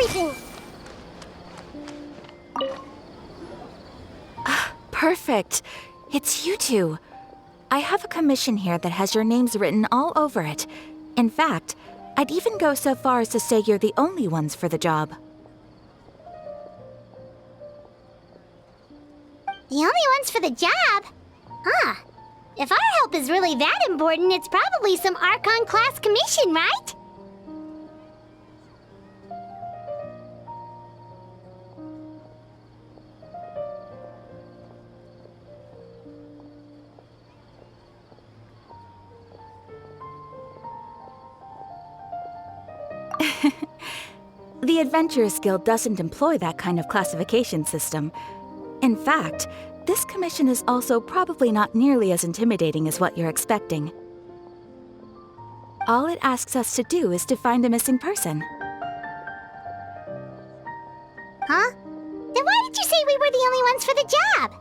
everything. Perfect. It's you two. I have a commission here that has your names written all over it. In fact, I'd even go so far as to say you're the only ones for the job. The only ones for the job? Huh. If our help is really that important, it's probably some Archon-class commission, right? The Adventurers Guild doesn't employ that kind of classification system. In fact, this commission is also probably not nearly as intimidating as what you're expecting. All it asks us to do is to find a missing person. Huh? Then why did you say we were the only ones for the job?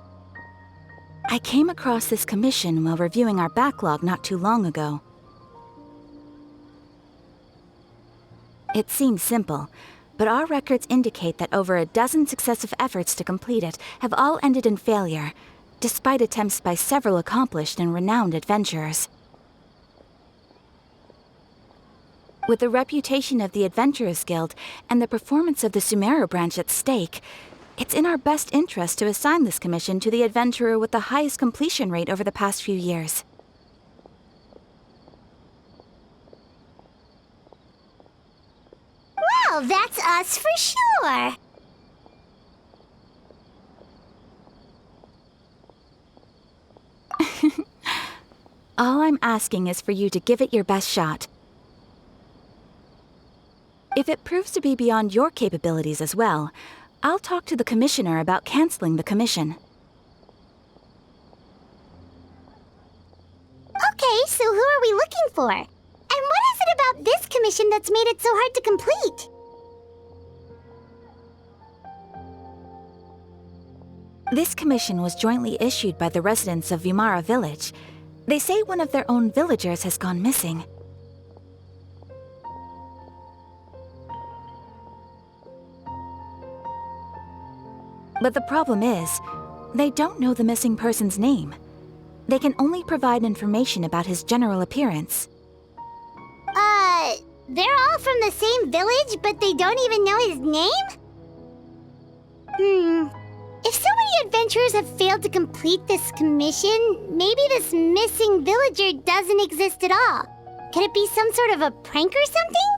I came across this commission while reviewing our backlog not too long ago. It seems simple, but our records indicate that over a dozen successive efforts to complete it have all ended in failure, despite attempts by several accomplished and renowned adventurers. With the reputation of the Adventurers Guild and the performance of the Sumeru branch at stake, it's in our best interest to assign this commission to the adventurer with the highest completion rate over the past few years. Well, that's us for sure. All I'm asking is for you to give it your best shot. If it proves to be beyond your capabilities as well, I'll talk to the commissioner about canceling the commission. Okay, so who are we looking for? And what is it about this commission that's made it so hard to complete? This commission was jointly issued by the residents of Vimara village. They say one of their own villagers has gone missing. But the problem is, they don't know the missing person's name. They can only provide information about his general appearance. They're all from the same village, but they don't even know his name? If so many adventurers have failed to complete this commission, maybe this missing villager doesn't exist at all. Could it be some sort of a prank or something?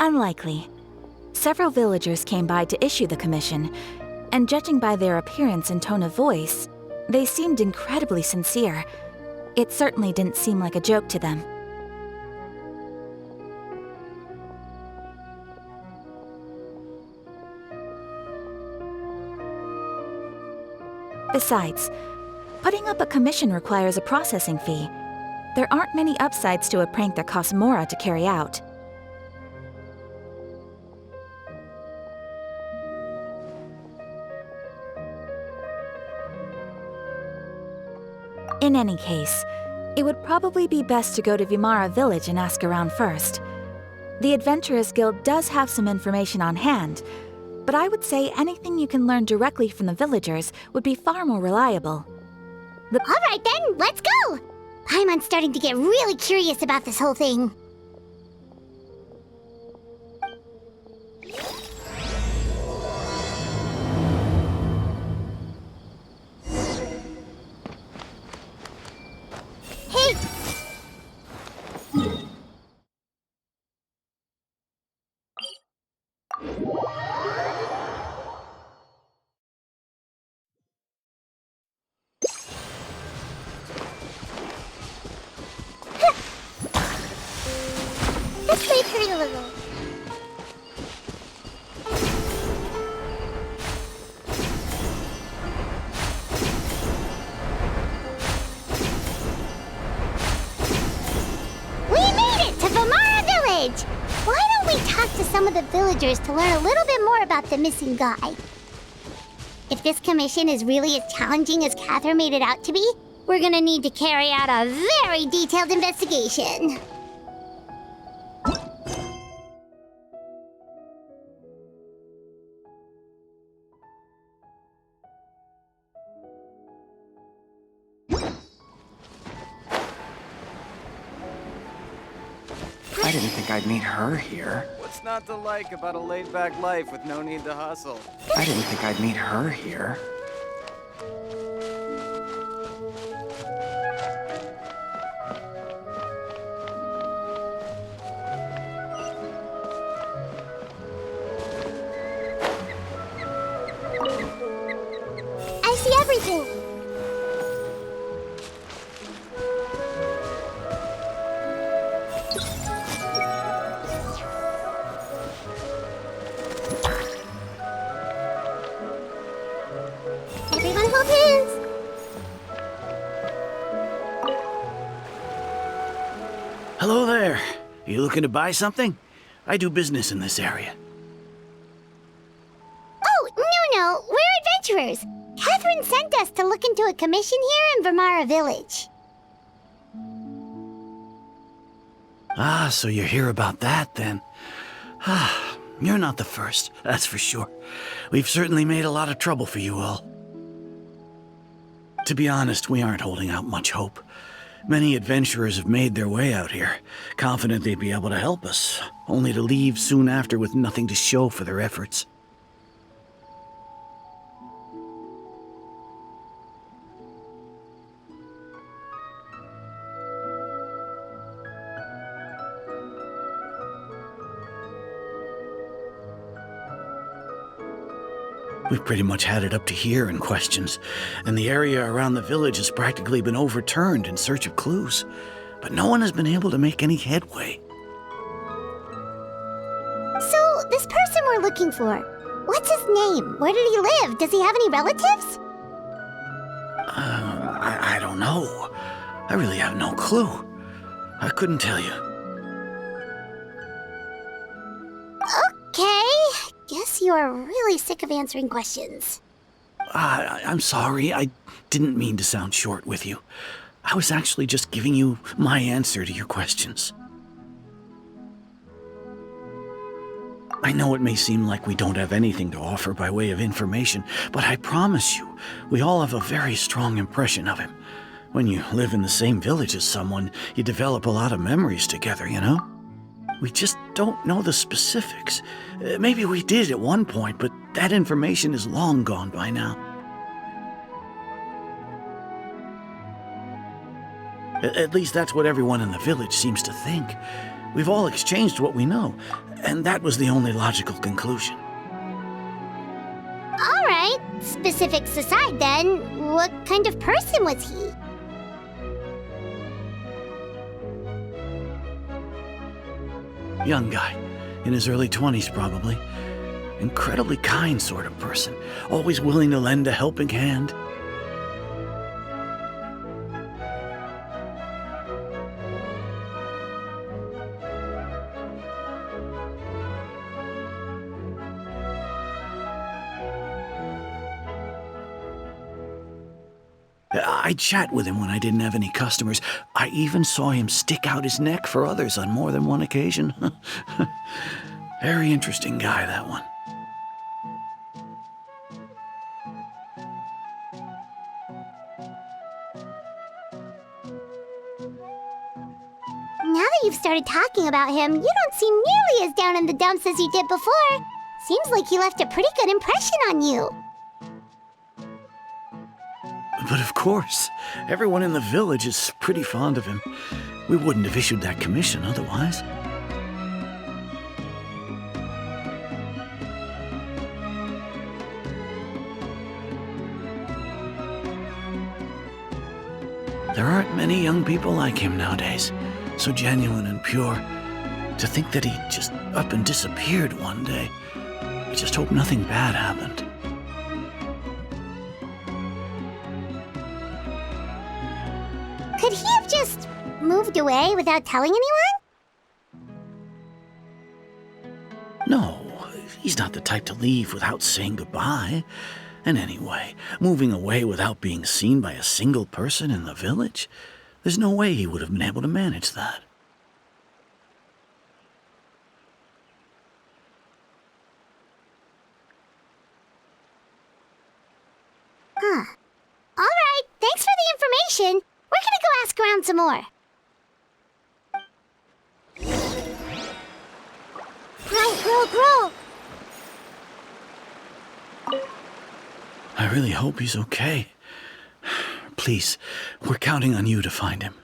Unlikely. Several villagers came by to issue the commission, and judging by their appearance and tone of voice, they seemed incredibly sincere. It certainly didn't seem like a joke to them. Besides, putting up a commission requires a processing fee. There aren't many upsides to a prank that costs Mora to carry out. In any case, it would probably be best to go to Vimara village and ask around first. The Adventurers Guild does have some information on hand, but I would say anything you can learn directly from the villagers would be far more reliable. All right then, let's go! Paimon's starting to get really curious about this whole thing. Hey! Let's wait for a little. We made it to Vimara village! Why don't we talk to some of the villagers to learn a little bit more about the missing guy? If this commission is really as challenging as Catherine made it out to be, We're gonna need to carry out a very detailed investigation. I didn't think I'd meet her here. What's not to like about a laid-back life with no need to hustle? I didn't think I'd meet her here. I see everything. Everyone hold hands. Hello there. You looking to buy something? I do business in this area. Oh, no, we're adventurers. Catherine sent us to look into a commission here in Vimara Village. Ah, so you're here about that then. Ah, you're not the first, that's for sure. We've certainly made a lot of trouble for you all. To be honest, we aren't holding out much hope. Many adventurers have made their way out here, confident they'd be able to help us, only to leave soon after with nothing to show for their efforts. We've pretty much had it up to here in questions, and the area around the village has practically been overturned in search of clues, but no one has been able to make any headway. So, this person we're looking for, what's his name? Where did he live? Does he have any relatives? I don't know. I really have no clue. I couldn't tell you. Okay, guess you are really sick of answering questions. I'm sorry, I didn't mean to sound short with you. I was actually just giving you my answer to your questions. I know it may seem like we don't have anything to offer by way of information, but I promise you, we all have a very strong impression of him. When you live in the same village as someone, you develop a lot of memories together, you know? We just don't know the specifics. Maybe we did at one point, but that information is long gone by now. At least that's what everyone in the village seems to think. We've all exchanged what we know, and that was the only logical conclusion. All right, specifics aside then, what kind of person was he? Young guy, in his early 20s probably. Incredibly kind sort of person, always willing to lend a helping hand. I'd chat with him when I didn't have any customers. I even saw him stick out his neck for others on more than one occasion. Very interesting guy, that one. Now that you've started talking about him, you don't seem nearly as down in the dumps as you did before. Seems like he left a pretty good impression on you. But of course, everyone in the village is pretty fond of him. We wouldn't have issued that commission otherwise. There aren't many young people like him nowadays, so genuine and pure. To think that he just up and disappeared one day. I just hope nothing bad happened. Could he have just moved away without telling anyone? No, he's not the type to leave without saying goodbye. And anyway, moving away without being seen by a single person in the village? There's no way he would have been able to manage that. All right, thanks for the information. We're gonna go ask around some more. Grow. I really hope he's okay. Please, we're counting on you to find him.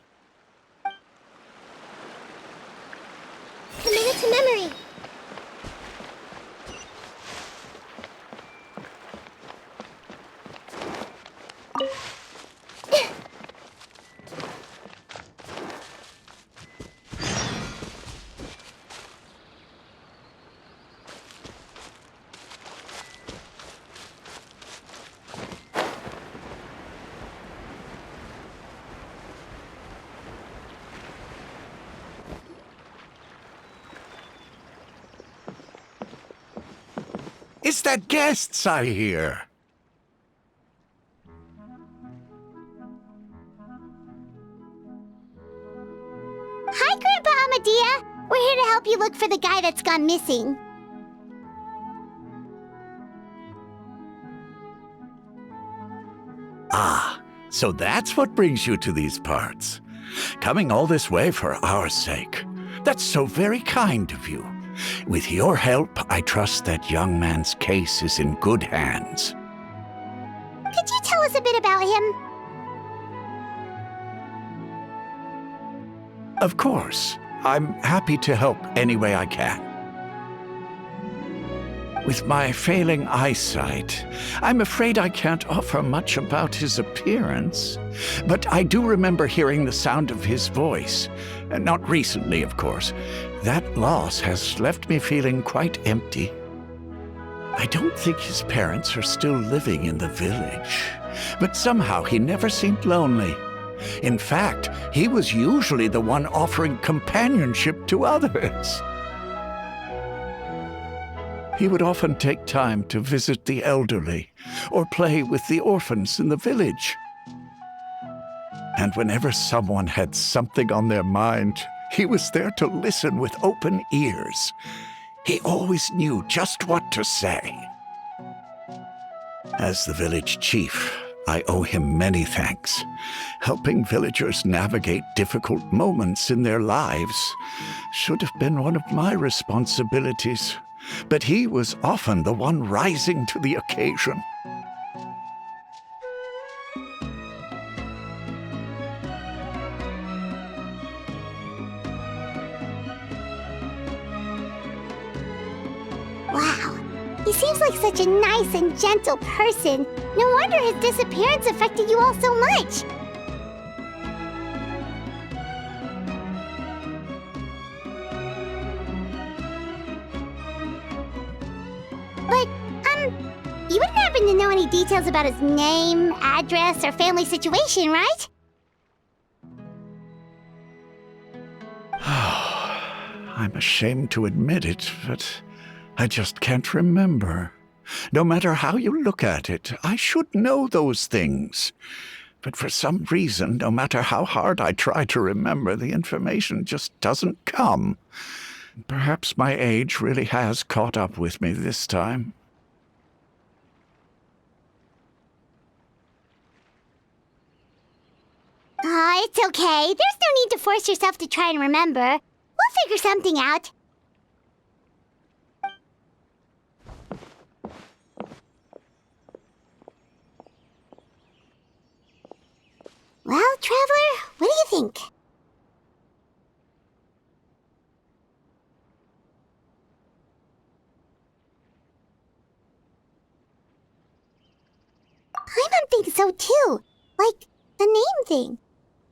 Commit it to memory. It's the guests I hear. Hi, Grandpa Amadea. We're here to help you look for the guy that's gone missing. Ah, so that's what brings you to these parts. Coming all this way for our sake. That's so very kind of you. With your help, I trust that young man's case is in good hands. Could you tell us a bit about him? Of course. I'm happy to help any way I can. With my failing eyesight, I'm afraid I can't offer much about his appearance. But I do remember hearing the sound of his voice. Not recently, of course. That loss has left me feeling quite empty. I don't think his parents are still living in the village. But somehow he never seemed lonely. In fact, he was usually the one offering companionship to others. He would often take time to visit the elderly or play with the orphans in the village. And whenever someone had something on their mind, he was there to listen with open ears. He always knew just what to say. As the village chief, I owe him many thanks. Helping villagers navigate difficult moments in their lives should have been one of my responsibilities. But he was often the one rising to the occasion. Wow, he seems like such a nice and gentle person. No wonder his disappearance affected you all so much. But, you wouldn't happen to know any details about his name, address, or family situation, right? I'm ashamed to admit it, but I just can't remember. No matter how you look at it, I should know those things. But for some reason, no matter how hard I try to remember, the information just doesn't come. Perhaps my age really has caught up with me this time. It's okay. There's no need to force yourself to try and remember. We'll figure something out. Well, Traveler, what do you think? I think so too. Like, the name thing.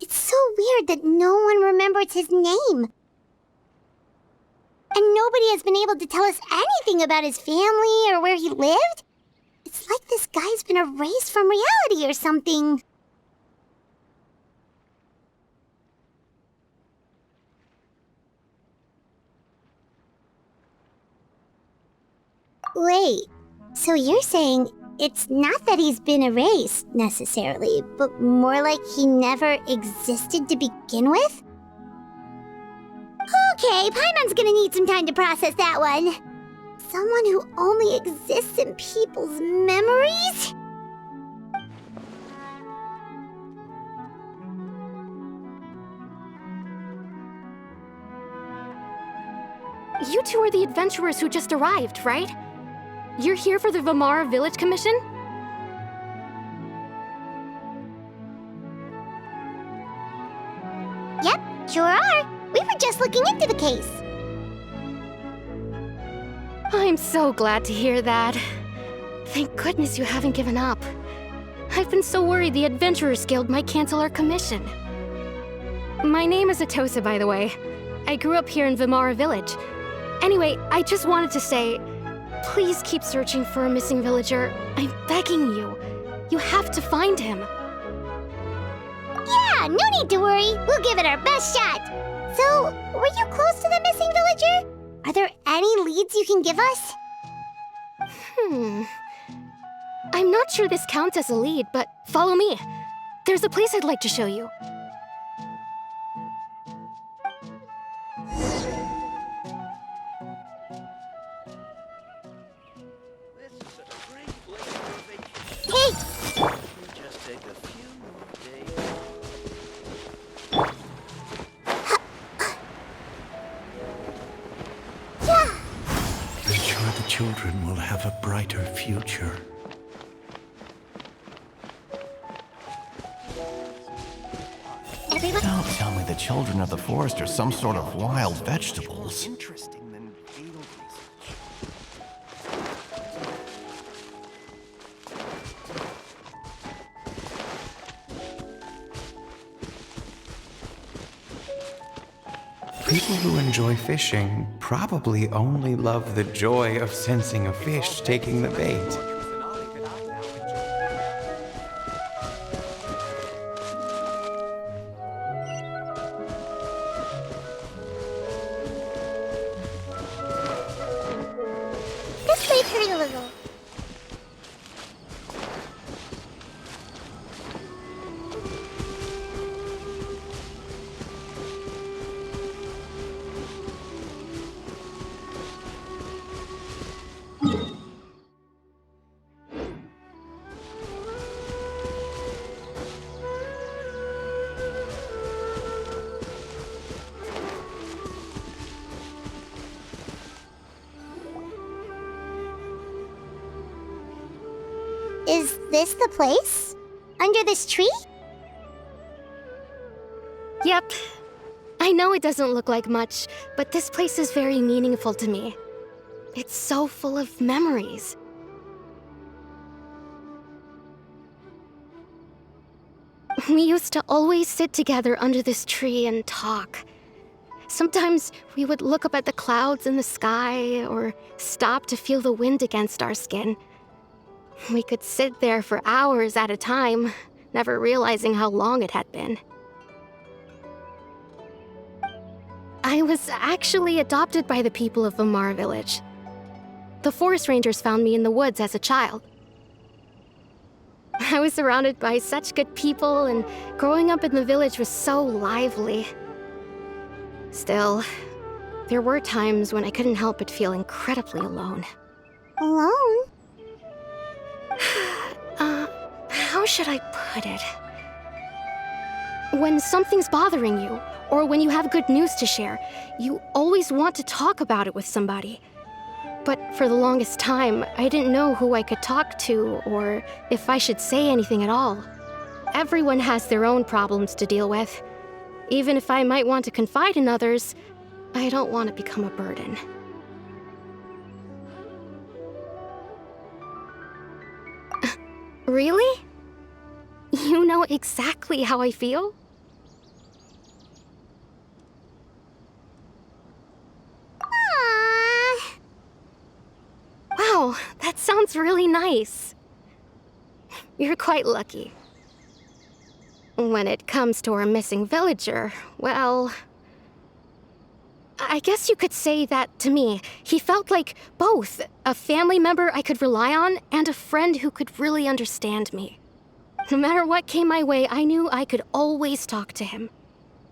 It's so weird that no one remembers his name. And nobody has been able to tell us anything about his family or where he lived. It's like this guy's been erased from reality or something. Wait, so you're saying It's not that he's been erased, necessarily, but more like he never existed to begin with? Okay, Paimon's gonna need some time to process that one. Someone who only exists in people's memories? You two are the adventurers who just arrived, right? You're here for the Vimara Village Commission? Yep, sure are. We were just looking into the case. I'm so glad to hear that. Thank goodness you haven't given up. I've been so worried the Adventurers Guild might cancel our commission. My name is Atosa, by the way. I grew up here in Vimara Village. Anyway, I just wanted to say, please keep searching for a missing villager. I'm begging you. You have to find him. Yeah, no need to worry. We'll give it our best shot. So, were you close to the missing villager? Are there any leads you can give us? I'm not sure this counts as a lead, but follow me. There's a place I'd like to show you. Hey! Just take a few days. I'm sure the children will have a brighter future. Everyone... Don't tell me the children of the forest are some sort of wild vegetables. Interesting than fatal research. People who enjoy fishing probably only love the joy of sensing a fish taking the bait. This might hurt a little. Is this the place? Under this tree? Yep. I know it doesn't look like much, but this place is very meaningful to me. It's so full of memories. We used to always sit together under this tree and talk. Sometimes we would look up at the clouds in the sky or stop to feel the wind against our skin. We could sit there for hours at a time, never realizing how long it had been. I was actually adopted by the people of Vimara Village. The forest rangers found me in the woods as a child. I was surrounded by such good people, and growing up in the village was so lively. Still, there were times when I couldn't help but feel incredibly alone. Alone? How should I put it? When something's bothering you, or when you have good news to share, you always want to talk about it with somebody. But for the longest time, I didn't know who I could talk to, or if I should say anything at all. Everyone has their own problems to deal with. Even if I might want to confide in others, I don't want to become a burden. Really? You know exactly how I feel? Aww. Wow, that sounds really nice. You're quite lucky. When it comes to our missing villager, well... I guess you could say that to me. He felt like both a family member I could rely on and a friend who could really understand me. No matter what came my way, I knew I could always talk to him.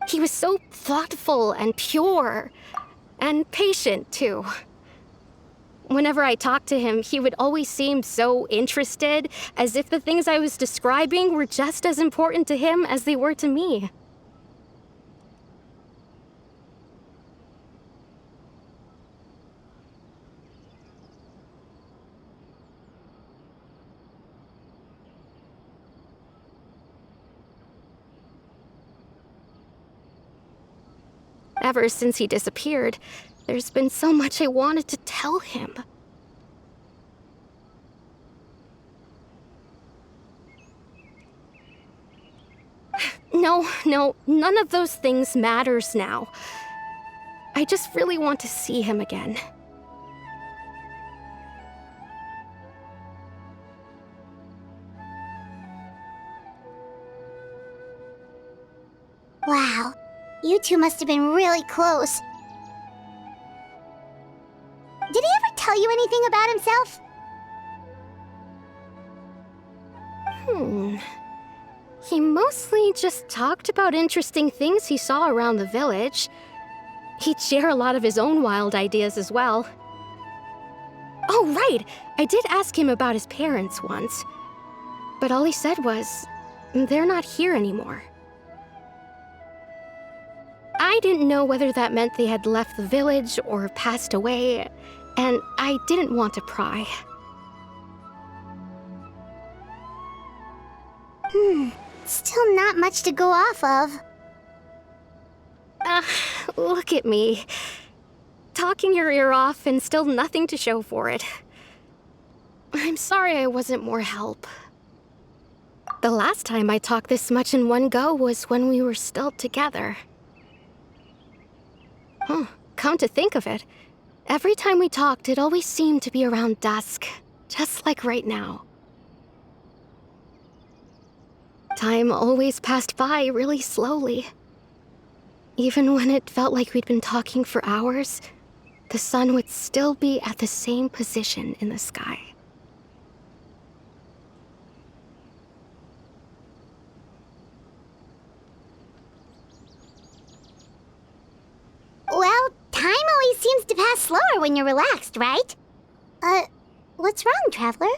He was so thoughtful and pure, and patient too. Whenever I talked to him, he would always seem so interested, as if the things I was describing were just as important to him as they were to me. Ever since he disappeared, there's been so much I wanted to tell him. No, none of those things matters now. I just really want to see him again. Wow, you two must have been really close. Did he ever tell you anything about himself? He mostly just talked about interesting things he saw around the village. He'd share a lot of his own wild ideas as well. Oh, right! I did ask him about his parents once. But all he said was, they're not here anymore. I didn't know whether that meant they had left the village or passed away, and I didn't want to pry. Still not much to go off of. Look at me. Talking your ear off and still nothing to show for it. I'm sorry I wasn't more help. The last time I talked this much in one go was when we were still together. Come to think of it, every time we talked, it always seemed to be around dusk, just like right now. Time always passed by really slowly. Even when it felt like we'd been talking for hours, the sun would still be at the same position in the sky. Well, time always seems to pass slower when you're relaxed, right? What's wrong, Traveler?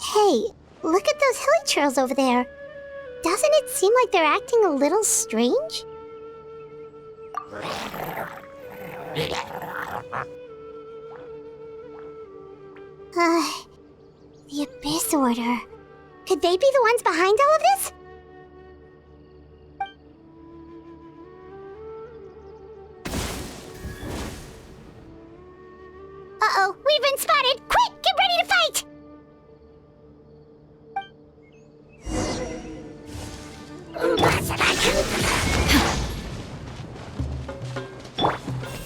Hey, look at those hilly trails over there. Doesn't it seem like they're acting a little strange? The Abyss Order. Could they be the ones behind all of this? Uh-oh, we've been spotted! Quick, get ready to fight!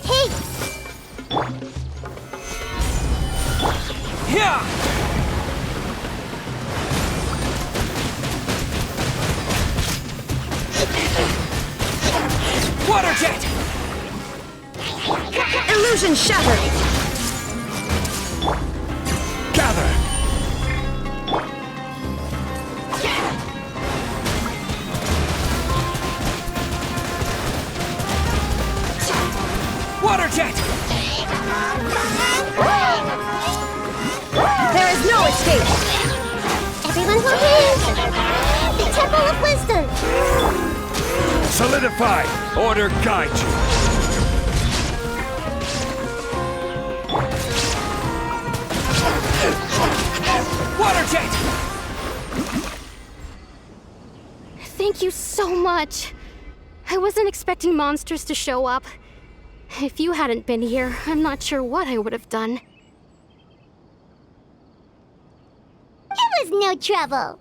Hey! Water jet! Illusion shattered! Gather! Water jet! There is no escape! Everyone hold hands! The Temple of Wisdom! Solidify! Order guide you! Water jet! Thank you so much. I wasn't expecting monsters to show up. If you hadn't been here, I'm not sure what I would have done. It was no trouble.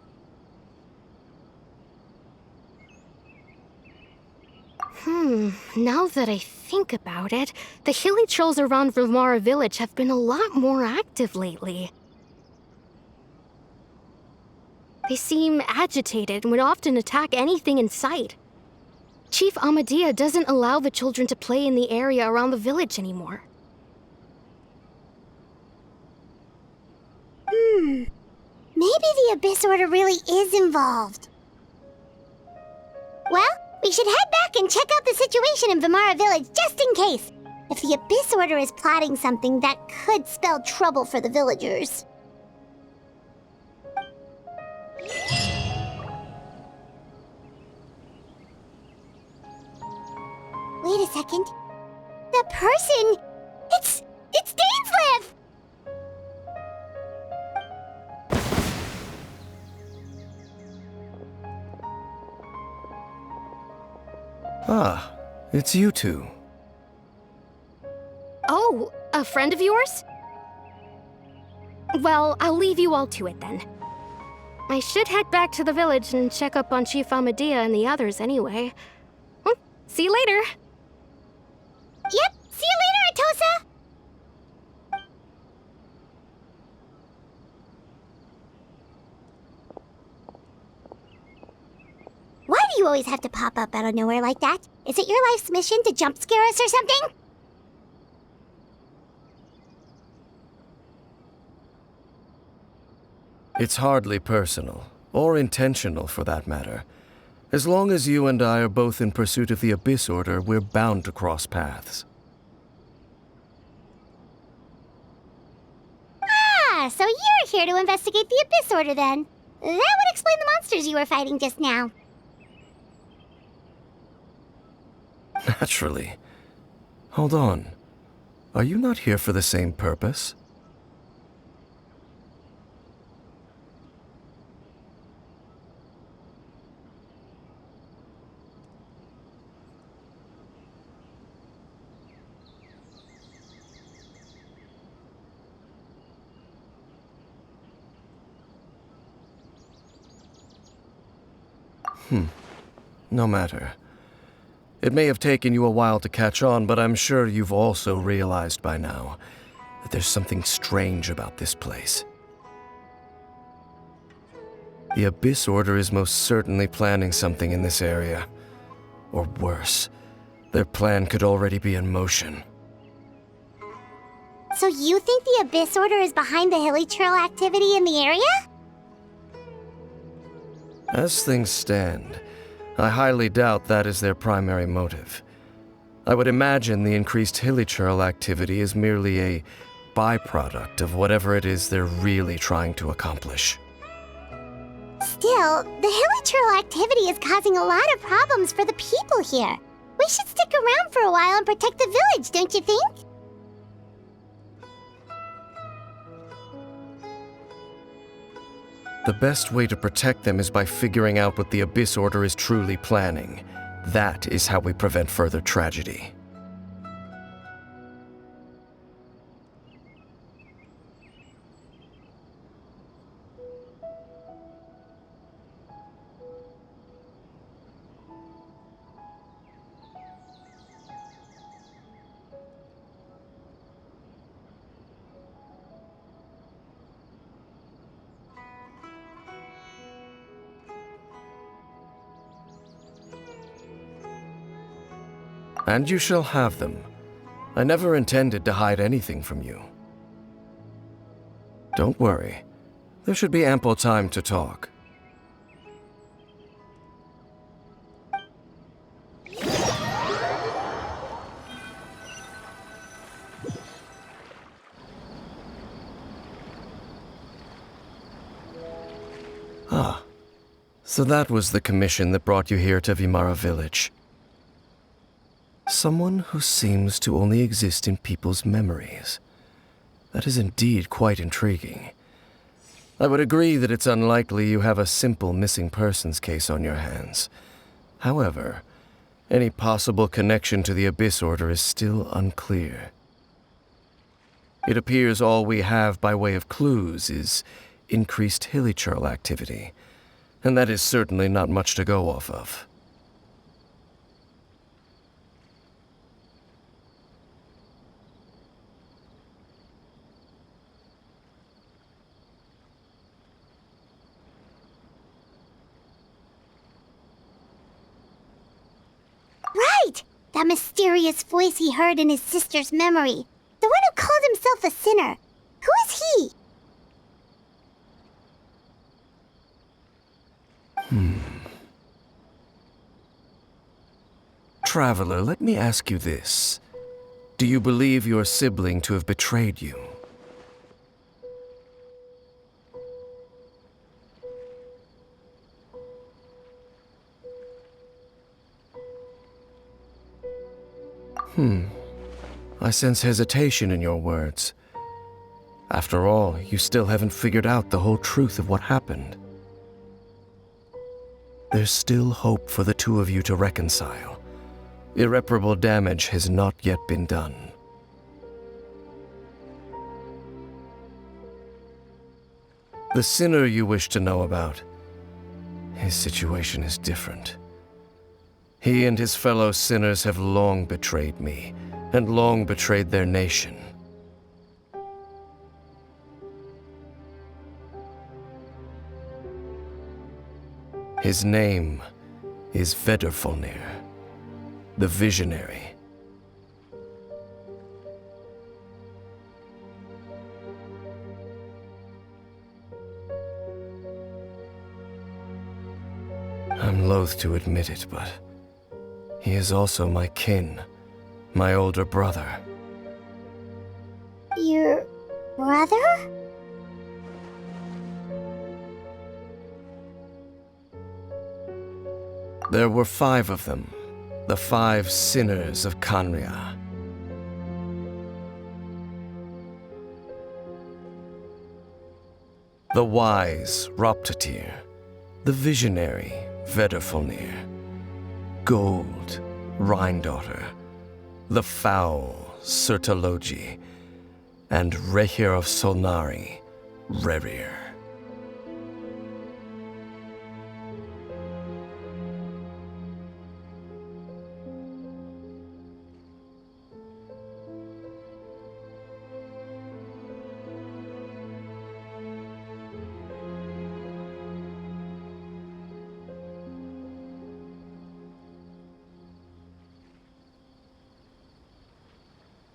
Now that I think about it, the hilly trolls around Vimara village have been a lot more active lately. They seem agitated and would often attack anything in sight. Chief Amadea doesn't allow the children to play in the area around the village anymore. Maybe the Abyss Order really is involved. Well, we should head back and check out the situation in Vimara village just in case. If the Abyss Order is plotting something that could spell trouble for the villagers. Wait a second. That person... It's Dainsleif! Ah, it's you two. Oh, a friend of yours? Well, I'll leave you all to it then. I should head back to the village and check up on Chief Amadea and the others anyway. See you later. Yep, see you later, Atosa! Why do you always have to pop up out of nowhere like that? Is it your life's mission to jump scare us or something? It's hardly personal, or intentional for that matter. As long as you and I are both in pursuit of the Abyss Order, we're bound to cross paths. Ah, so you're here to investigate the Abyss Order then. That would explain the monsters you were fighting just now. Naturally. Hold on. Are you not here for the same purpose? No matter. It may have taken you a while to catch on, but I'm sure you've also realized by now that there's something strange about this place. The Abyss Order is most certainly planning something in this area. Or worse, their plan could already be in motion. So you think the Abyss Order is behind the hilly trail activity in the area? As things stand, I highly doubt that is their primary motive. I would imagine the increased hilly trail activity is merely a byproduct of whatever it is they're really trying to accomplish. Still, the hilly trail activity is causing a lot of problems for the people here. We should stick around for a while and protect the village, don't you think? The best way to protect them is by figuring out what the Abyss Order is truly planning. That is how we prevent further tragedy. And you shall have them. I never intended to hide anything from you. Don't worry. There should be ample time to talk. Ah, so that was the commission that brought you here to Vimara village. Someone who seems to only exist in people's memories. That is indeed quite intriguing. I would agree that it's unlikely you have a simple missing persons case on your hands. However, Any possible connection to the Abyss Order is still unclear. It appears all we have by way of clues is increased hilichurl activity, and that is certainly not much to go off of. Right! That mysterious voice he heard in his sister's memory. The one who called himself a sinner. Who is he? Traveler, let me ask you this. Do you believe your sibling to have betrayed you? I sense hesitation in your words. After all, you still haven't figured out the whole truth of what happened. There's still hope for the two of you to reconcile. Irreparable damage has not yet been done. The sinner you wish to know about, his situation is different. He and his fellow sinners have long betrayed me, and long betrayed their nation. His name is Vedrfolnir, the Visionary. I'm loath to admit it, but he is also my kin, my older brother. Your brother? There were 5 of them, the 5 sinners of Khaenri'ah. The wise Roptatyr, the visionary Vedrfolnir, Gold Rhine-daughter, the foul Sertologi, and Rehir of Solnari, Rerir.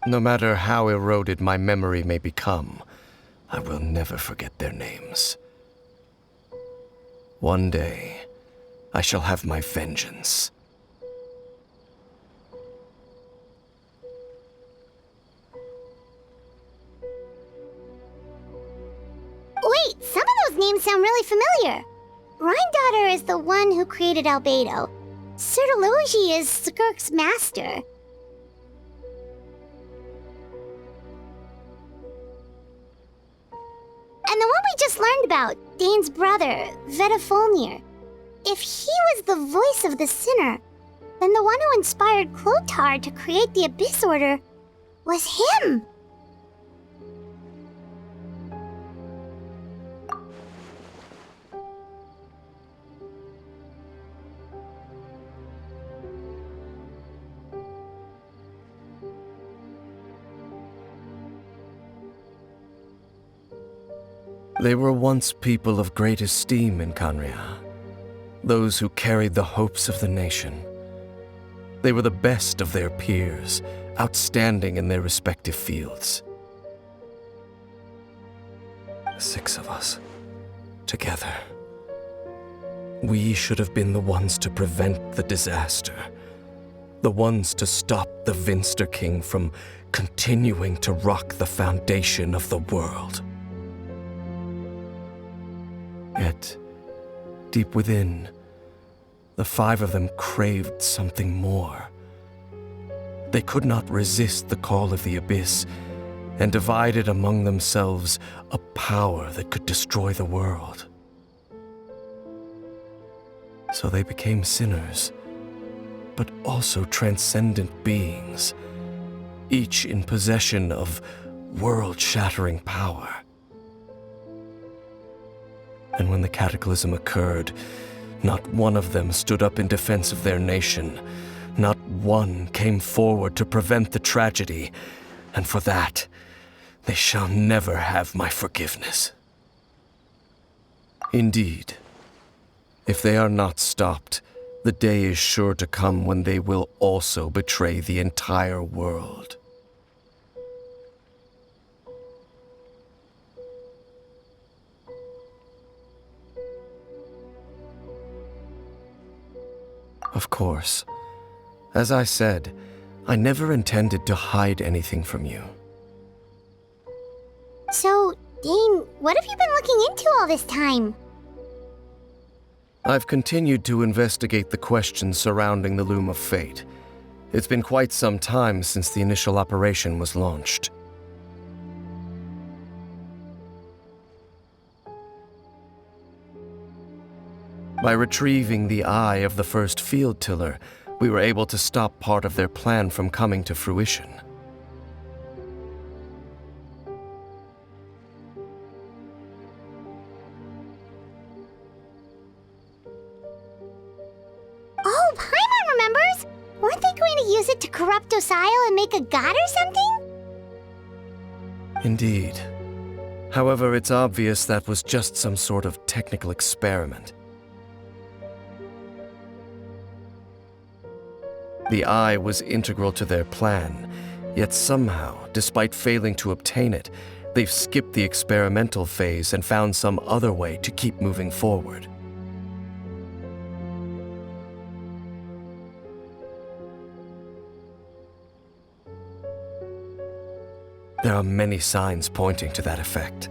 No matter how eroded my memory may become, I will never forget their names. One day, I shall have my vengeance. Wait, some of those names sound really familiar. Rhine-daughter is the one who created Albedo. Sertologi is Skirk's master. And the one we just learned about, Dane's brother, Vedrfolnir. If he was the voice of the sinner, then the one who inspired Clothar to create the Abyss Order was him! They were once people of great esteem in Khaenri'ah, those who carried the hopes of the nation. They were the best of their peers, outstanding in their respective fields. 6 of us, together. We should have been the ones to prevent the disaster, the ones to stop the Vinster King from continuing to rock the foundation of the world. Yet, deep within, the 5 of them craved something more. They could not resist the call of the Abyss, and divided among themselves a power that could destroy the world. So they became sinners, but also transcendent beings, each in possession of world-shattering power. And when the cataclysm occurred, not one of them stood up in defense of their nation. Not one came forward to prevent the tragedy, and for that, they shall never have my forgiveness. Indeed, if they are not stopped, the day is sure to come when they will also betray the entire world. Of course, as I said, I never intended to hide anything from you. So, Dane, what have you been looking into all this time? I've continued to investigate the questions surrounding the Loom of Fate. It's been quite some time since the initial operation was launched. By retrieving the eye of the first field tiller, we were able to stop part of their plan from coming to fruition. Oh, Paimon remembers! Weren't they going to use it to corrupt Osial and make a god or something? Indeed. However, it's obvious that was just some sort of technical experiment. The eye was integral to their plan, yet somehow, despite failing to obtain it, they've skipped the experimental phase and found some other way to keep moving forward. There are many signs pointing to that effect.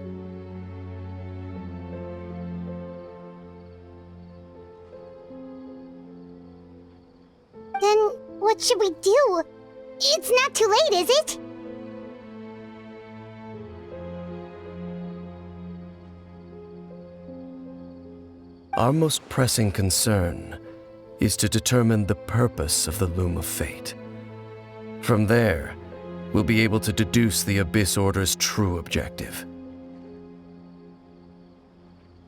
Then what should we do? It's not too late, is it? Our most pressing concern is to determine the purpose of the Loom of Fate. From there, we'll be able to deduce the Abyss Order's true objective.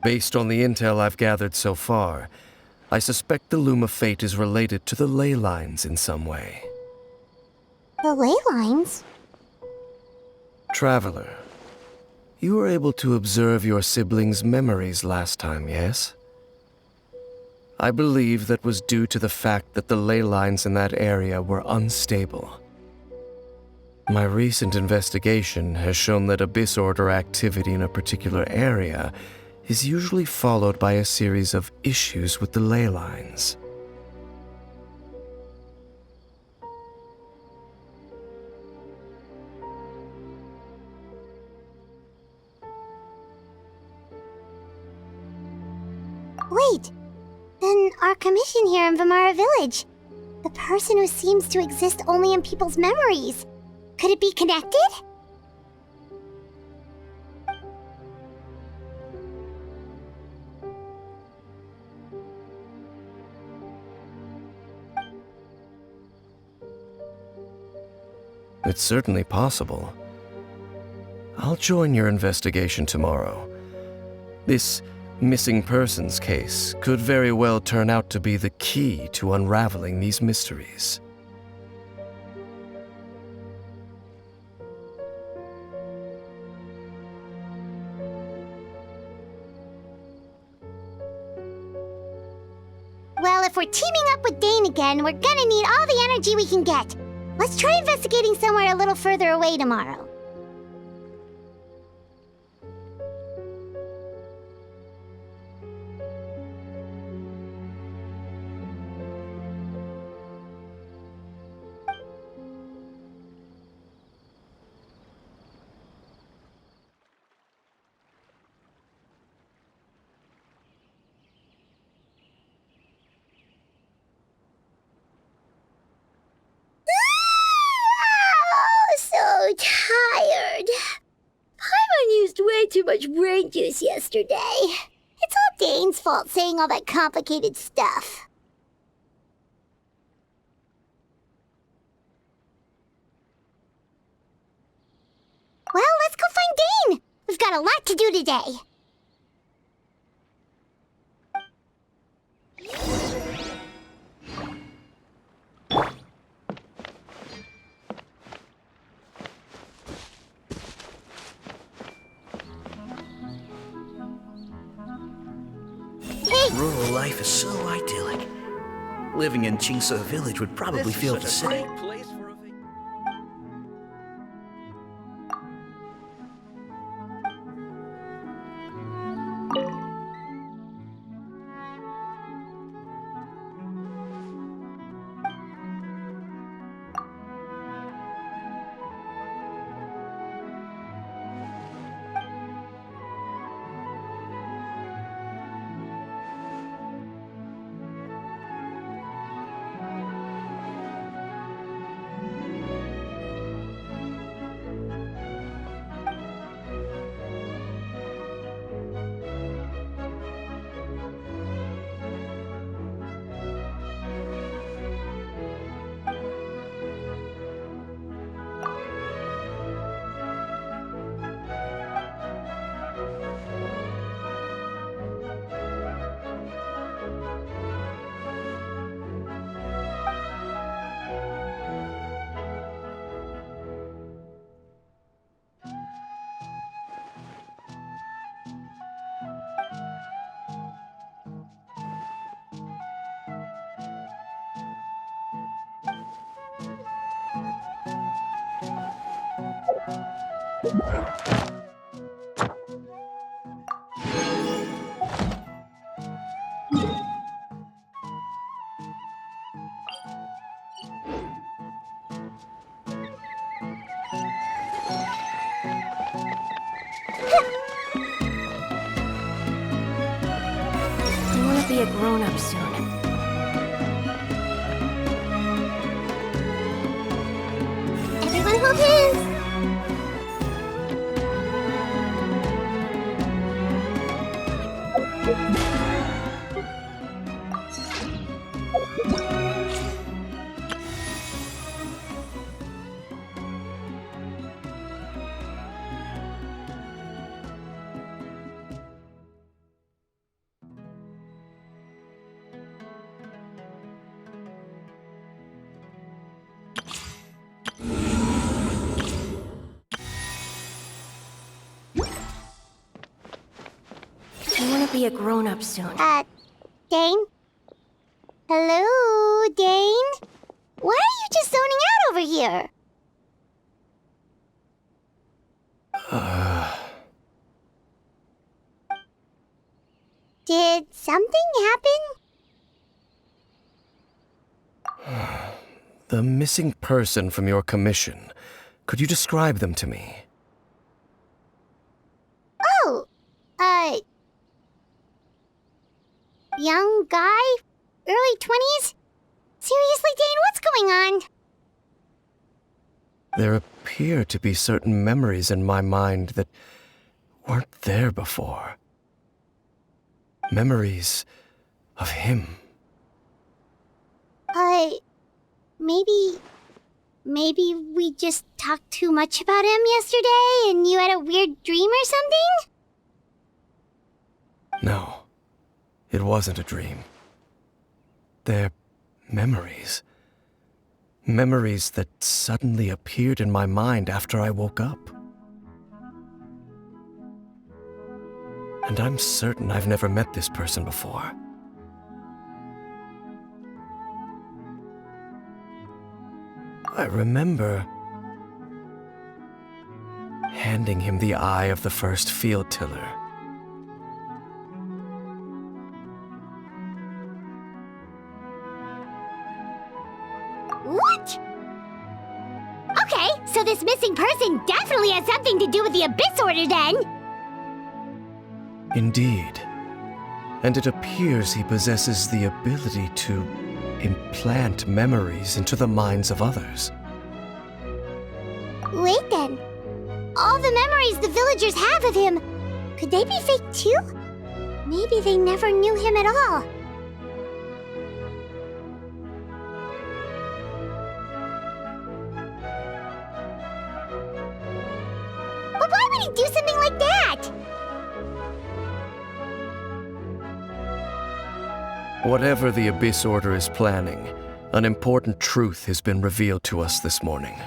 Based on the intel I've gathered so far, I suspect the Loom of Fate is related to the ley lines in some way. The ley lines? Traveler, you were able to observe your siblings' memories last time, yes? I believe that was due to the fact that the ley lines in that area were unstable. My recent investigation has shown that Abyss Order activity in a particular area is usually followed by a series of issues with the ley lines. Wait, then our commission here in Vimara Village, the person who seems to exist only in people's memories, could it be connected? It's certainly possible. I'll join your investigation tomorrow. This missing persons case could very well turn out to be the key to unraveling these mysteries. Well, if we're teaming up with Dane again, we're gonna need all the energy we can get. Let's try investigating somewhere a little further away tomorrow. So tired. Paimon used way too much brain juice yesterday. It's all Dane's fault saying all that complicated stuff. a lot to do today. Rural life is so idyllic. Living in Chingse village would probably feel the same. Be a grown-up soon. Everyone hold hands. Be a grown-up soon. Dane? Hello, Dane? Why are you just zoning out over here? Did something happen? The missing person from your commission. Could you describe them to me? Oh, young guy, early 20s? Seriously, Dane, what's going on? There appear to be certain memories in my mind that weren't there before. Memories of him. Maybe we just talked too much about him yesterday and you had a weird dream or something? No, it wasn't a dream. They're memories. Memories that suddenly appeared in my mind after I woke up. And I'm certain I've never met this person before. I remember handing him the eye of the first field tiller. What? Okay, so this missing person definitely has something to do with the Abyss Order then! Indeed. And it appears he possesses the ability to implant memories into the minds of others. Wait then. All the memories the villagers have of him, could they be fake too? Maybe they never knew him at all. But why would he do something like that? Whatever the Abyss Order is planning, an important truth has been revealed to us this morning.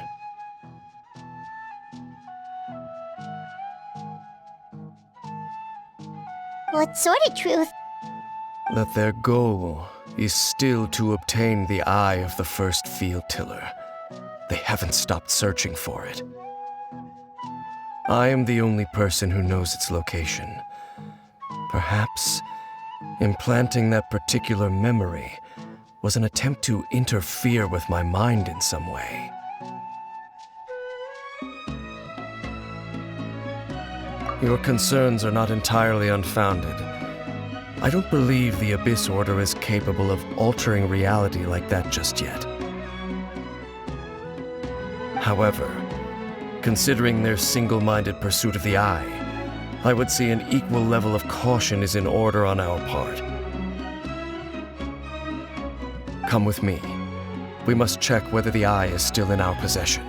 What sort of truth? That their goal is still to obtain the eye of the first field tiller. They haven't stopped searching for it. I am the only person who knows its location. Perhaps implanting that particular memory was an attempt to interfere with my mind in some way. Your concerns are not entirely unfounded. I don't believe the Abyss Order is capable of altering reality like that just yet. However, considering their single-minded pursuit of the Eye, I would say an equal level of caution is in order on our part. Come with me. We must check whether the Eye is still in our possession.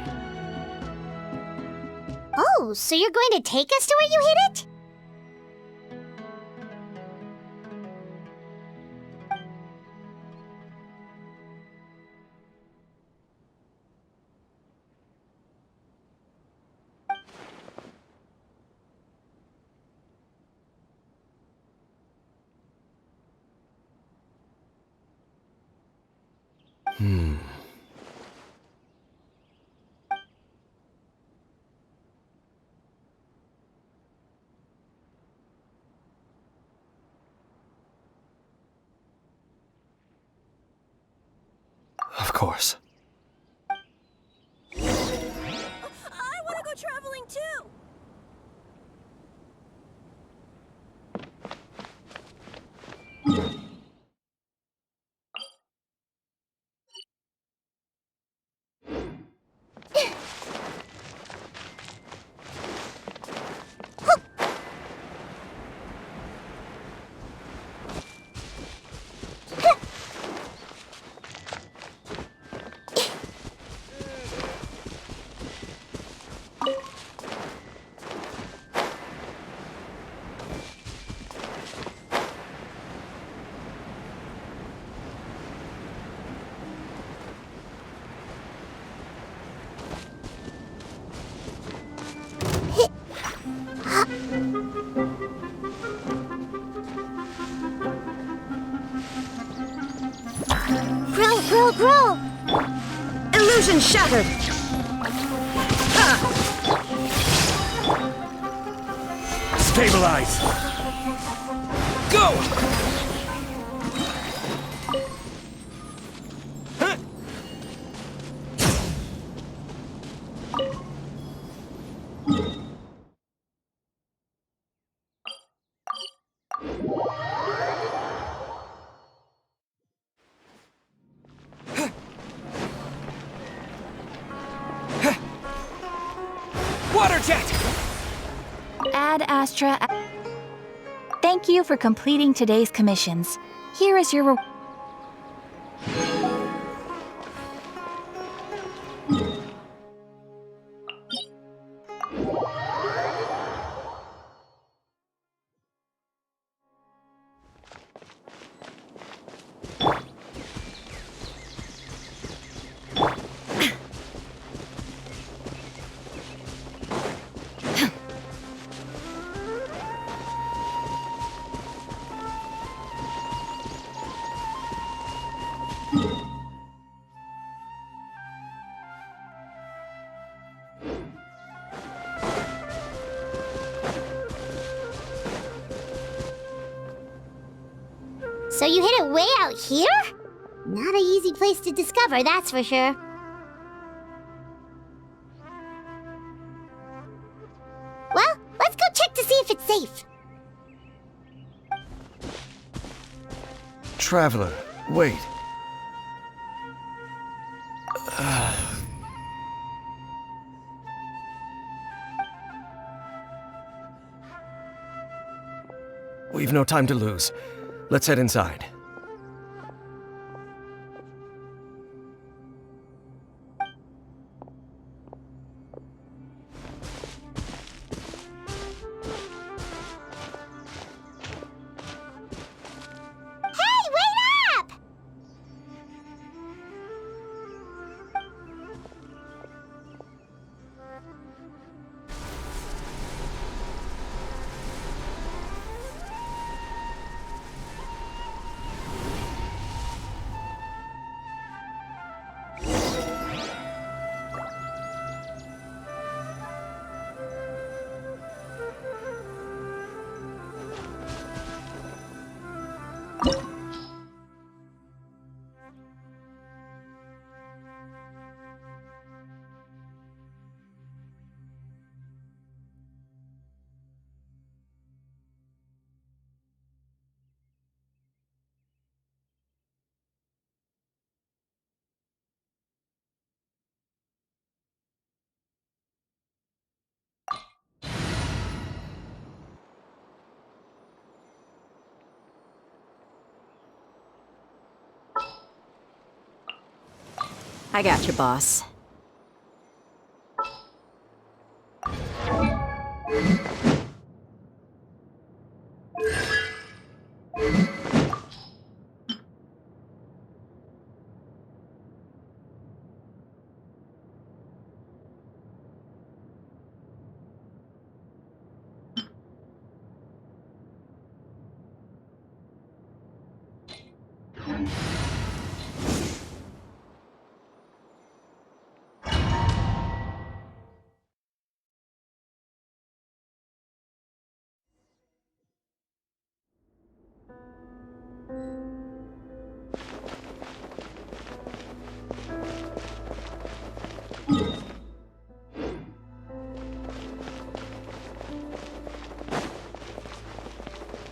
Oh, so you're going to take us to where you hid it? Of course. I want to go traveling too! Grow! Illusion shattered! Stabilize! Go! Water jet! Ad Astra. Thank you for completing today's commissions. Here is your reward. So you hid it way out here? Not an easy place to discover, that's for sure. Well, let's go check to see if it's safe. Traveler, wait. We've no time to lose. Let's head inside. Hey, wait I got your boss.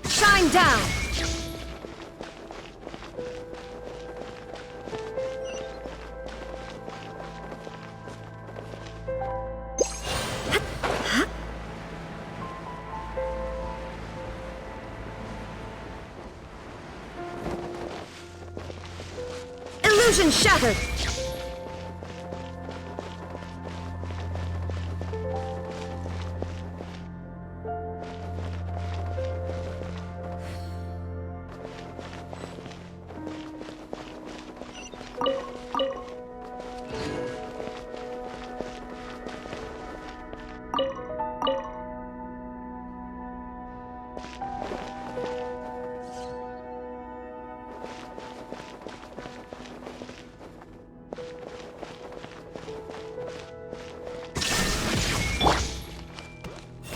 Shine down! Illusion shattered!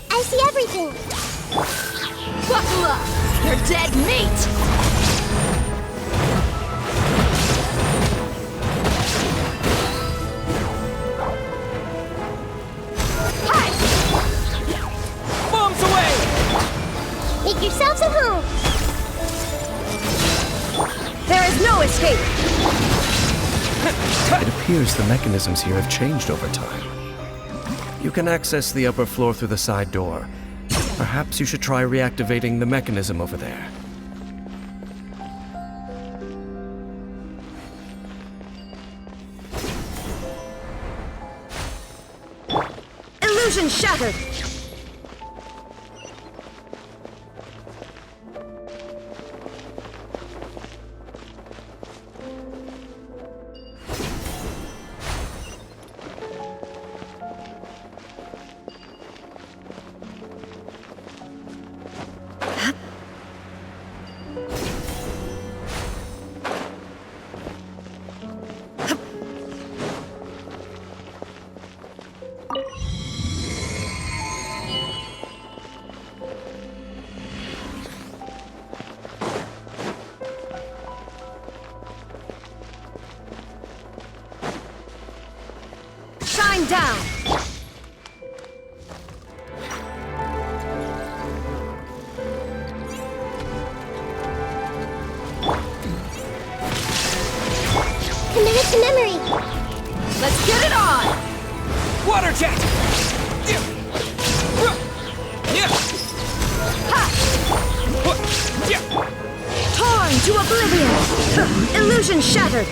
I see everything. Buckle up! You're dead meat! Hi! Bombs away! Make yourselves at home. There is no escape! It appears the mechanisms here have changed over time. You can access the upper floor through the side door. Perhaps you should try reactivating the mechanism over there. Illusion shattered! Shine down! Committed to memory. Let's get it on! Water jet! Torn to oblivion! Illusion shattered!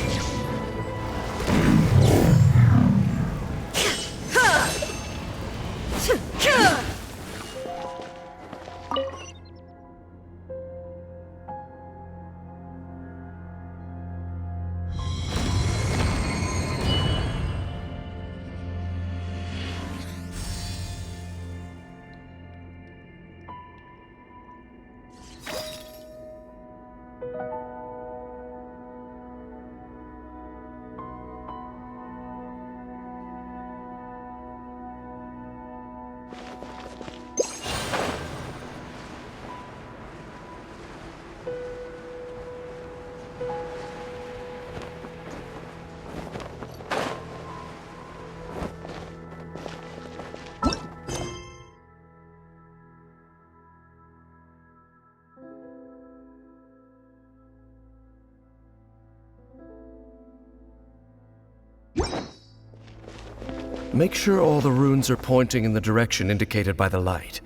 Make sure all the runes are pointing in the direction indicated by the light.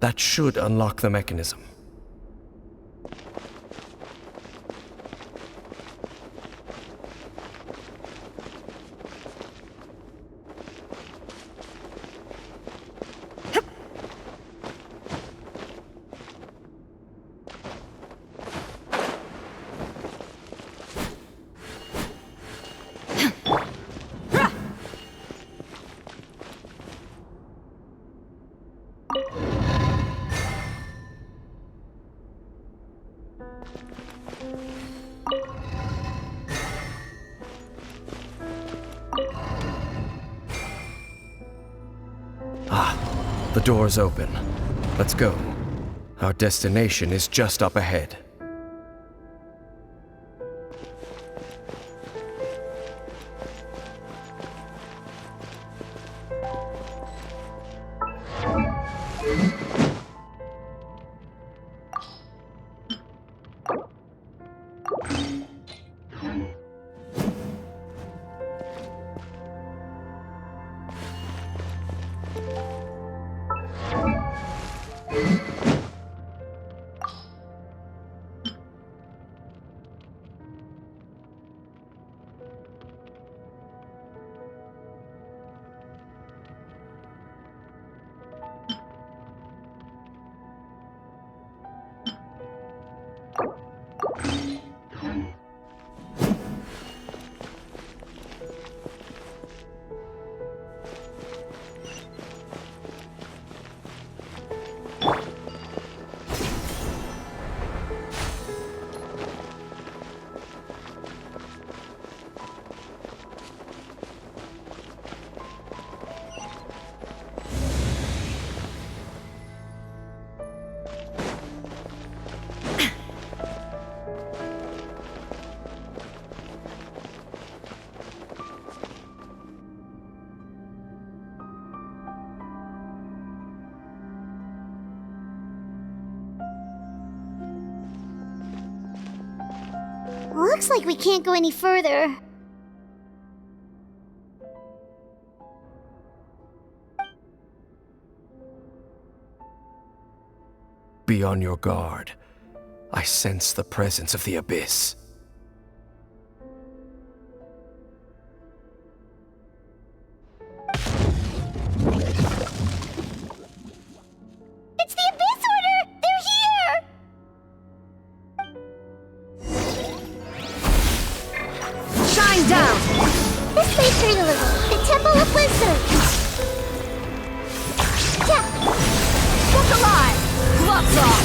That should unlock the mechanism. The door's open. Let's go. Our destination is just up ahead. Looks like we can't go any further. Be on your guard. I sense the presence of the abyss. It's the Abyss Order! They're here! Shine down! This may hurt a little. The Temple of Wisdom. Yeah. Look alive! Gloves off!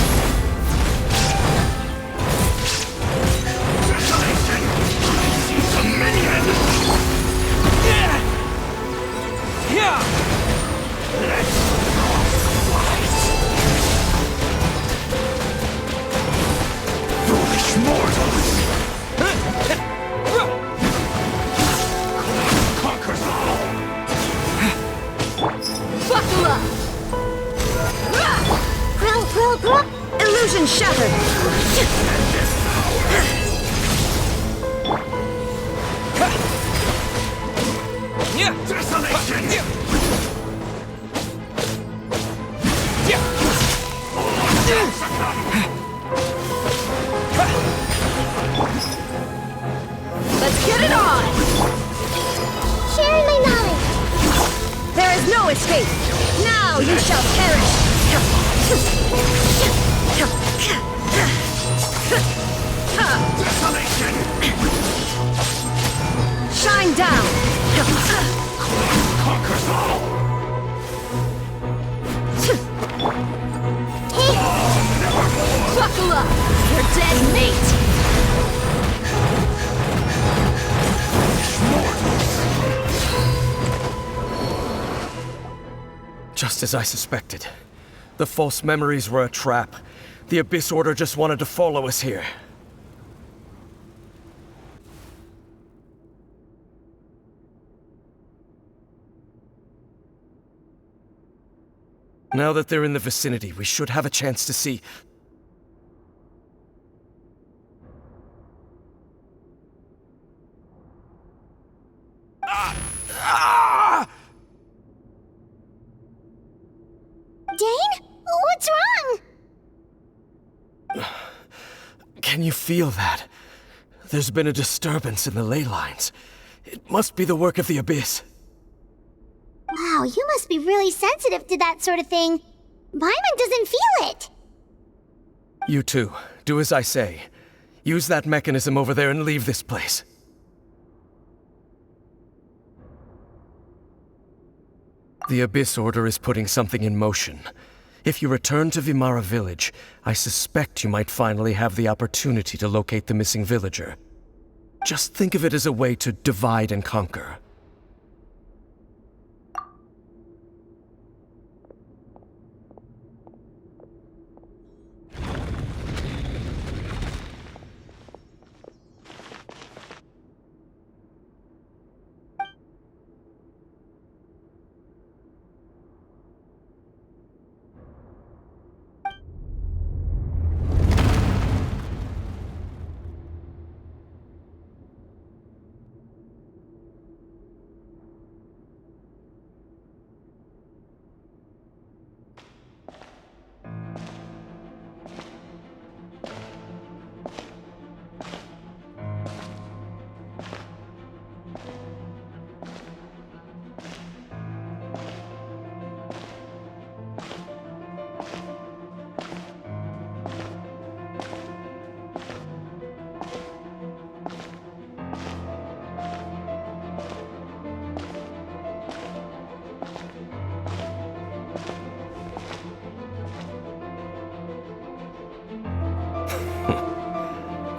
Foolish mortals! Conquers all! Buckle up! Grow. Illusion shattered! Desolation! Let's get it on! Sharing my knowledge. There is no escape! Now you shall perish! Desolation! Shine down! Conquers all! Buckle up! You're dead meat! Just as I suspected. The false memories were a trap. The Abyss Order just wanted to follow us here. Now that they're in the vicinity, we should have a chance to see... Dane? What's wrong? Can you feel that? There's been a disturbance in the ley lines. It must be the work of the Abyss. Wow, you must be really sensitive to that sort of thing. Paimon doesn't feel it. You too. Do as I say. Use that mechanism over there and leave this place. The Abyss Order is putting something in motion. If you return to Vimara Village, I suspect you might finally have the opportunity to locate the missing villager. Just think of it as a way to divide and conquer.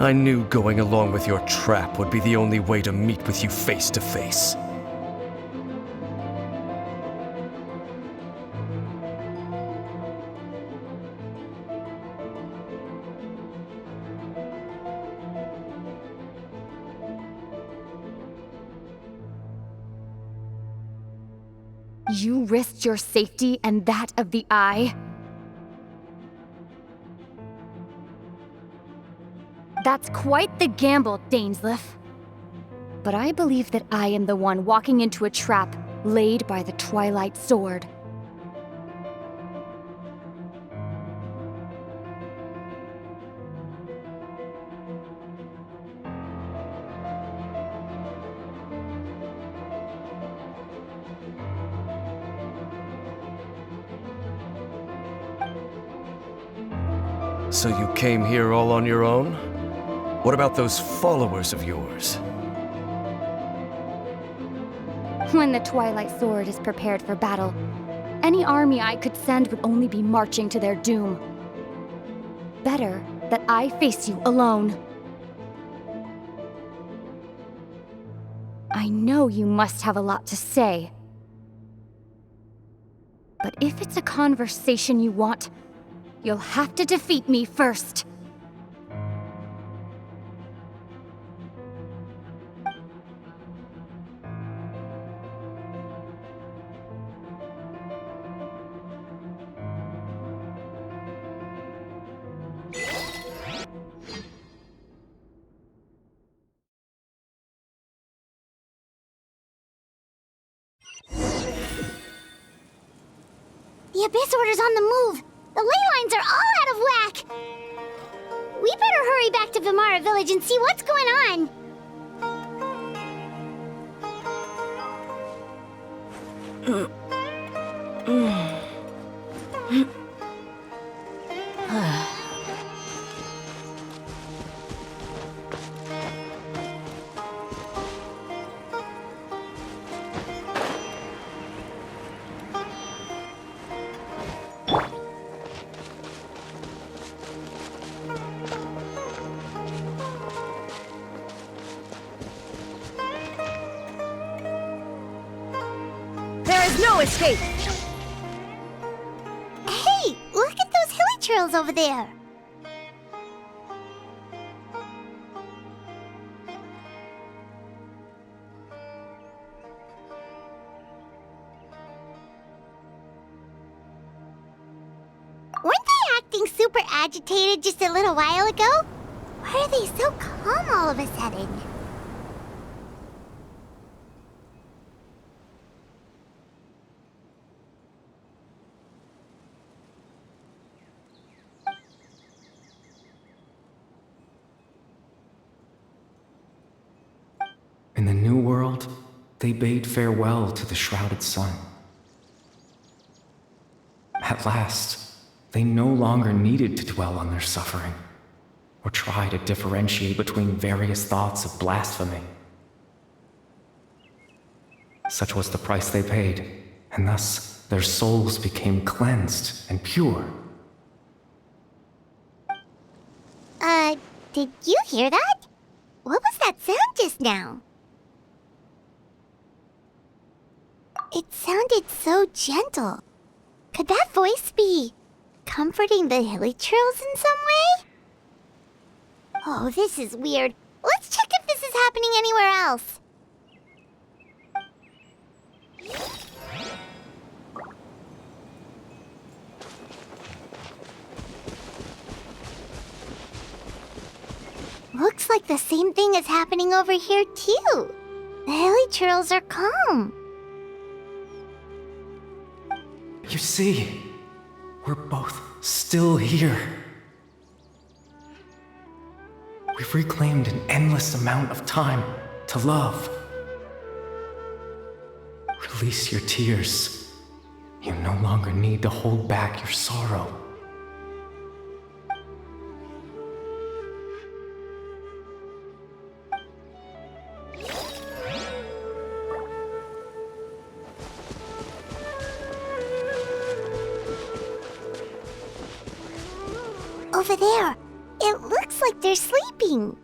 I knew going along with your trap would be the only way to meet with you face to face. You risked your safety and that of the Eye? That's quite the gamble, Dainsleif. But I believe that I am the one walking into a trap laid by the Twilight Sword. So you came here all on your own? What about those followers of yours? When the Twilight Sword is prepared for battle, any army I could send would only be marching to their doom. Better that I face you alone. I know you must have a lot to say. But if it's a conversation you want, you'll have to defeat me first. The Abyss Order's on the move! The ley lines are all out of whack! We better hurry back to Vimara Village and see what's going on! There is no escape! Hey, look at those hilly trails over there! Weren't they acting super agitated just a little while ago? Why are they so calm all of a sudden? In the New World, they bade farewell to the shrouded sun. At last, they no longer needed to dwell on their suffering, or try to differentiate between various thoughts of blasphemy. Such was the price they paid, and thus their souls became cleansed and pure. Did you hear that? What was that sound just now? It sounded so gentle. Could that voice be comforting the hilly trails in some way? Oh, this is weird. Let's check if this is happening anywhere else. Looks like the same thing is happening over here too. The hilly trails are calm. You see, we're both still here. We've reclaimed an endless amount of time to love. Release your tears. You no longer need to hold back your sorrow. Over there, It looks like they're sleeping.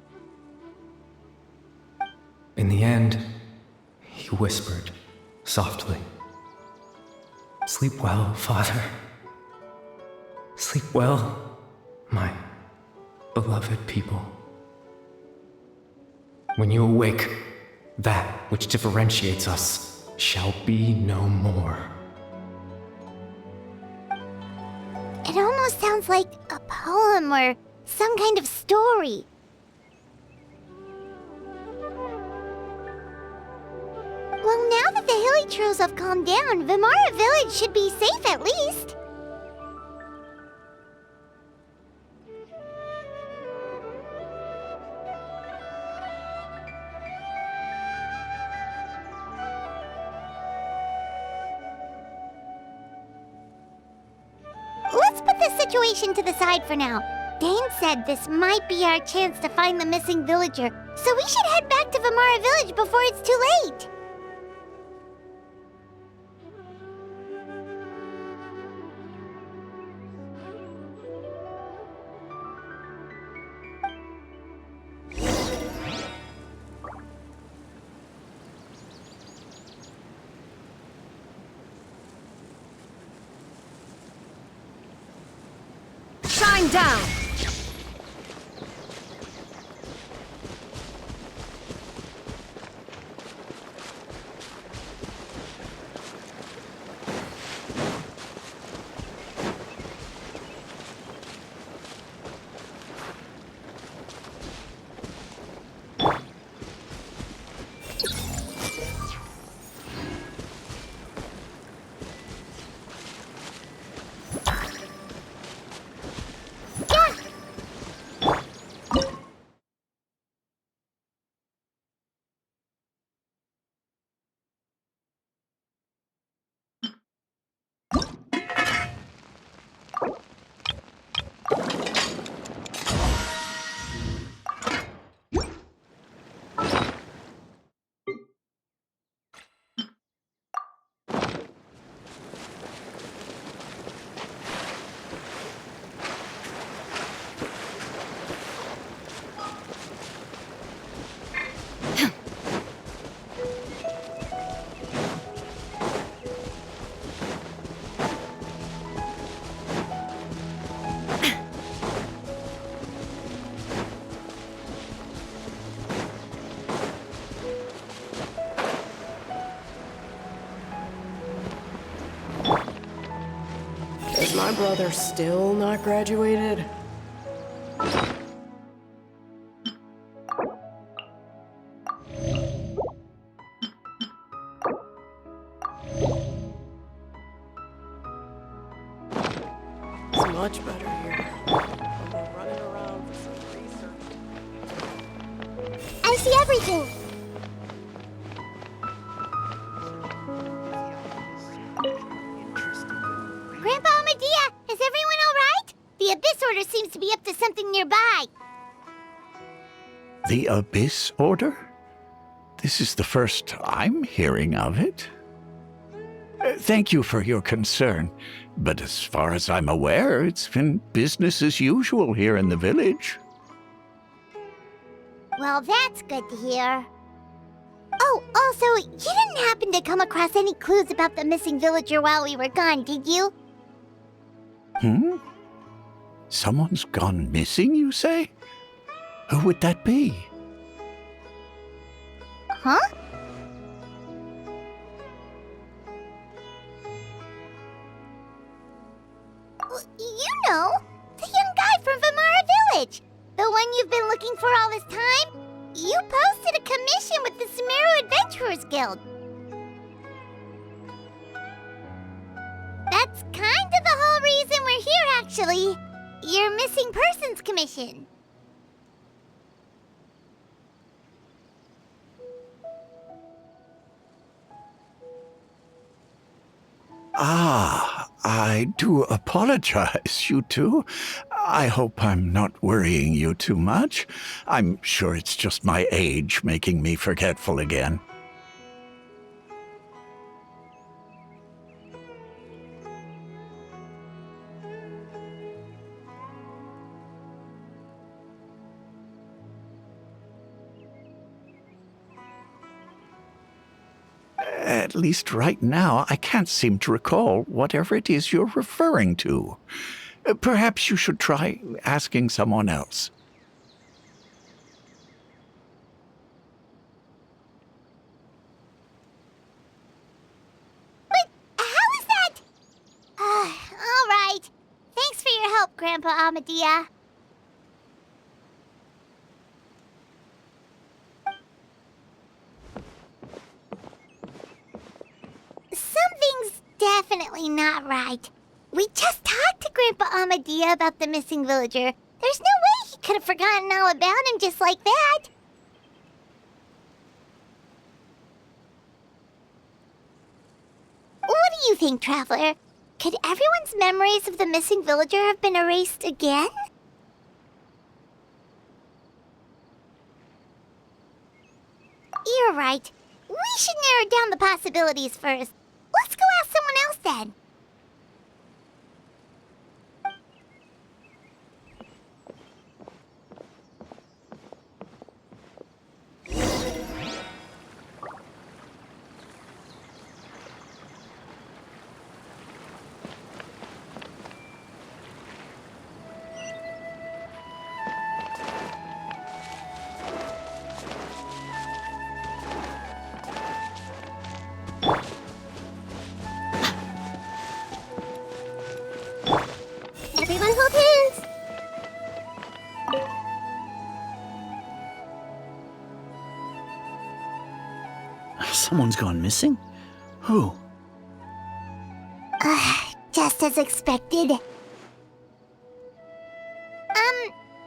In the end, he whispered softly, "Sleep well, Father. Sleep well, my beloved people. When you awake, that which differentiates us shall be no more." It almost sounds like a poem or some kind of story. Well, now that the hilly trails have calmed down, Vimara Village should be safe at least. Let's put this situation to the side for now. Dane said this might be our chance to find the missing villager, so we should head back to Vimara Village before it's too late. Shine down! Is my brother still not graduated? It's much better here. I'm running around for some research. I see everything! Grandpa Medea, is everyone alright? The Abyss Order seems to be up to something nearby. The Abyss Order? This is the first I'm hearing of it. Thank you for your concern, but as far as I'm aware, it's been business as usual here in the village. Well, that's good to hear. Oh, also, you didn't happen to come across any clues about the missing villager while we were gone, did you? Hmm? Someone's gone missing, you say? Who would that be? Huh? You know, the young guy from Vimara Village. The one you've been looking for all this time. You posted a commission with the Sumeru Adventurers Guild. That's kind of the whole reason we're here, actually. Your missing persons commission. Ah, I do apologize, you two. I hope I'm not worrying you too much. I'm sure it's just my age making me forgetful again. At least right now, I can't seem to recall whatever it is you're referring to. Perhaps you should try asking someone else. But how is that? All right. Thanks for your help, Grandpa Amadea. Something's definitely not right. We just talked to Grandpa Amadea about the missing villager. There's no way he could have forgotten all about him just like that. What do you think, Traveler? Could everyone's memories of the missing villager have been erased again? You're right. We should narrow down the possibilities first. Let's go ask someone else then. Everyone hold hands. Someone's gone missing? Who? Just as expected.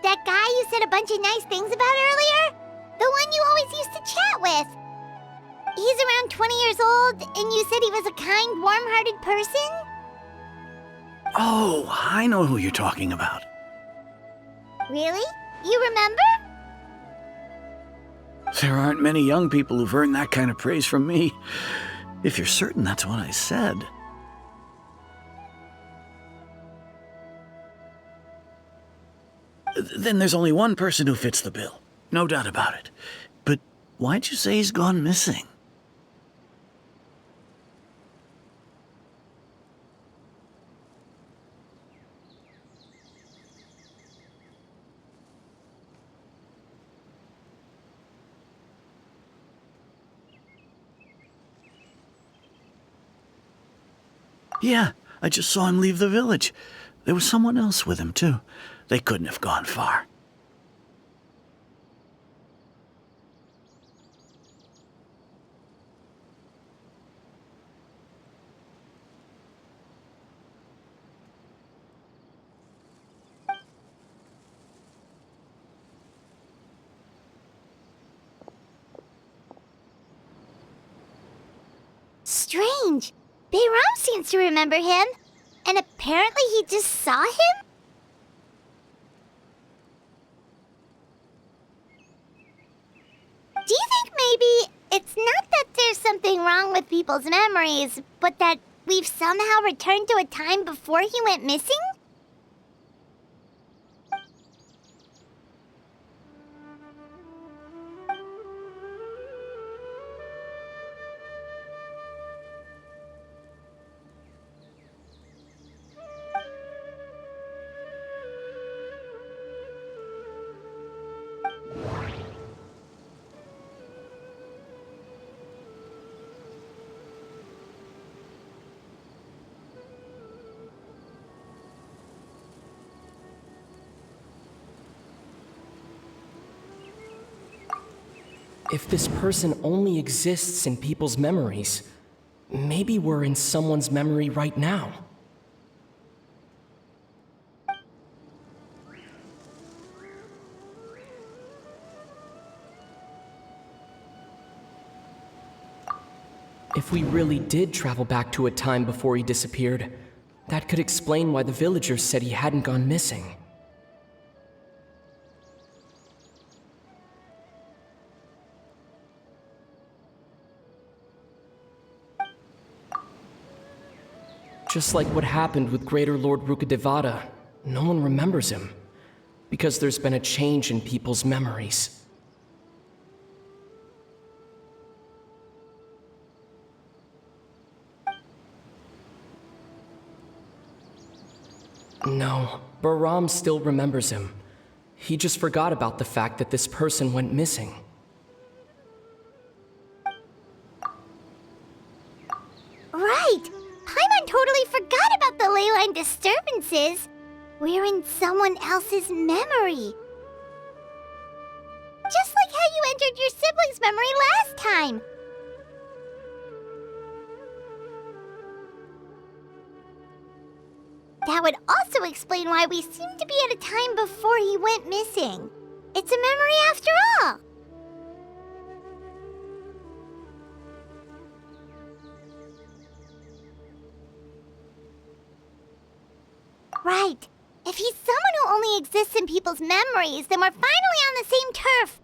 That guy you said a bunch of nice things about earlier? The one you always used to chat with. He's around 20 years old, and you said he was a kind, warm-hearted person? Oh, I know who you're talking about. Really? You remember? There aren't many young people who've earned that kind of praise from me. If you're certain that's what I said. Then there's only one person who fits the bill. No doubt about it. But why'd you say he's gone missing? Yeah, I just saw him leave the village. There was someone else with him, too. They couldn't have gone far. Strange. Bayram seems to remember him. And apparently he just saw him? Do you think maybe it's not that there's something wrong with people's memories, but that we've somehow returned to a time before he went missing? If this person only exists in people's memories, maybe we're in someone's memory right now. If we really did travel back to a time before he disappeared, that could explain why the villagers said he hadn't gone missing. Just like what happened with Greater Lord Rukadevada, no one remembers him, because there's been a change in people's memories. No, Bahram still remembers him. He just forgot about the fact that this person went missing. Right! Paimon totally forgot about the ley line disturbances. We're in someone else's memory. Just like how you entered your sibling's memory last time. That would also explain why we seem to be at a time before he went missing. It's a memory after all. Right. If he's someone who only exists in people's memories, then we're finally on the same turf.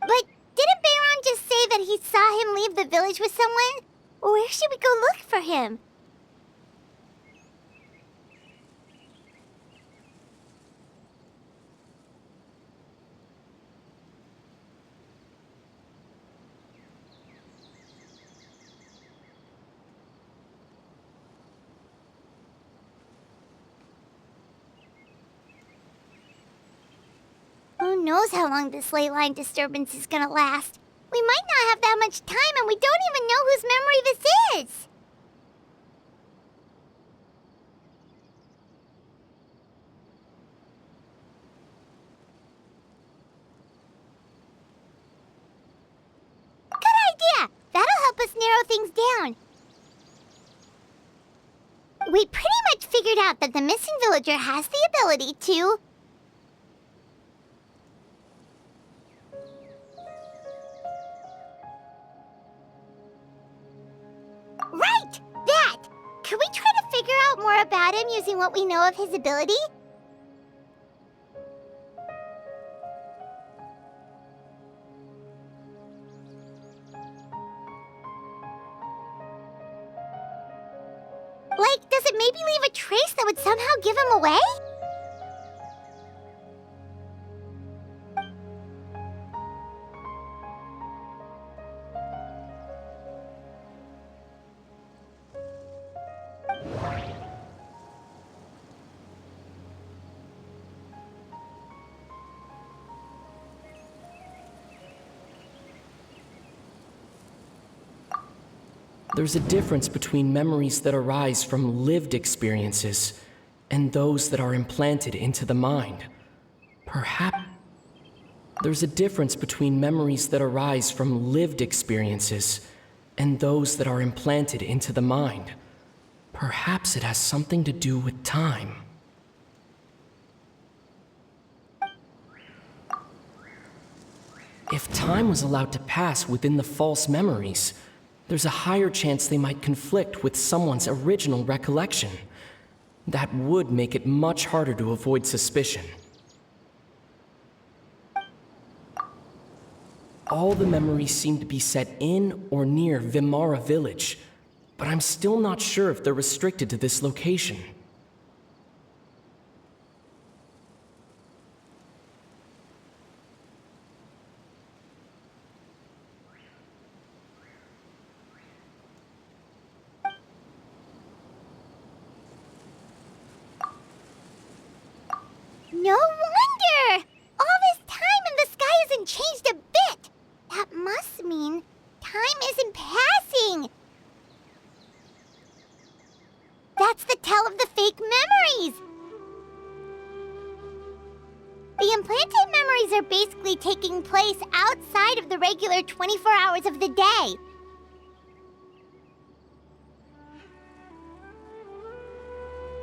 But didn't Bayron just say that he saw him leave the village with someone? Where should we go look for him? Who knows how long this ley line disturbance is gonna last? We might not have that much time, and we don't even know whose memory this is! Good idea! That'll help us narrow things down. We pretty much figured out that the missing villager has the ability to... Right! That! Could we try to figure out more about him using what we know of his ability? Like, does it maybe leave a trace that would somehow give him away? There's a difference between memories that arise from lived experiences and those that are implanted into the mind. Perhaps there's a difference between memories that arise from lived experiences and those that are implanted into the mind. Perhaps it has something to do with time. If time was allowed to pass within the false memories, there's a higher chance they might conflict with someone's original recollection. That would make it much harder to avoid suspicion. All the memories seem to be set in or near Vimara village, but I'm still not sure if they're restricted to this location. No wonder! All this time and the sky hasn't changed a bit! That must mean time isn't passing! That's the tell of the fake memories! The implanted memories are basically taking place outside of the regular 24 hours of the day.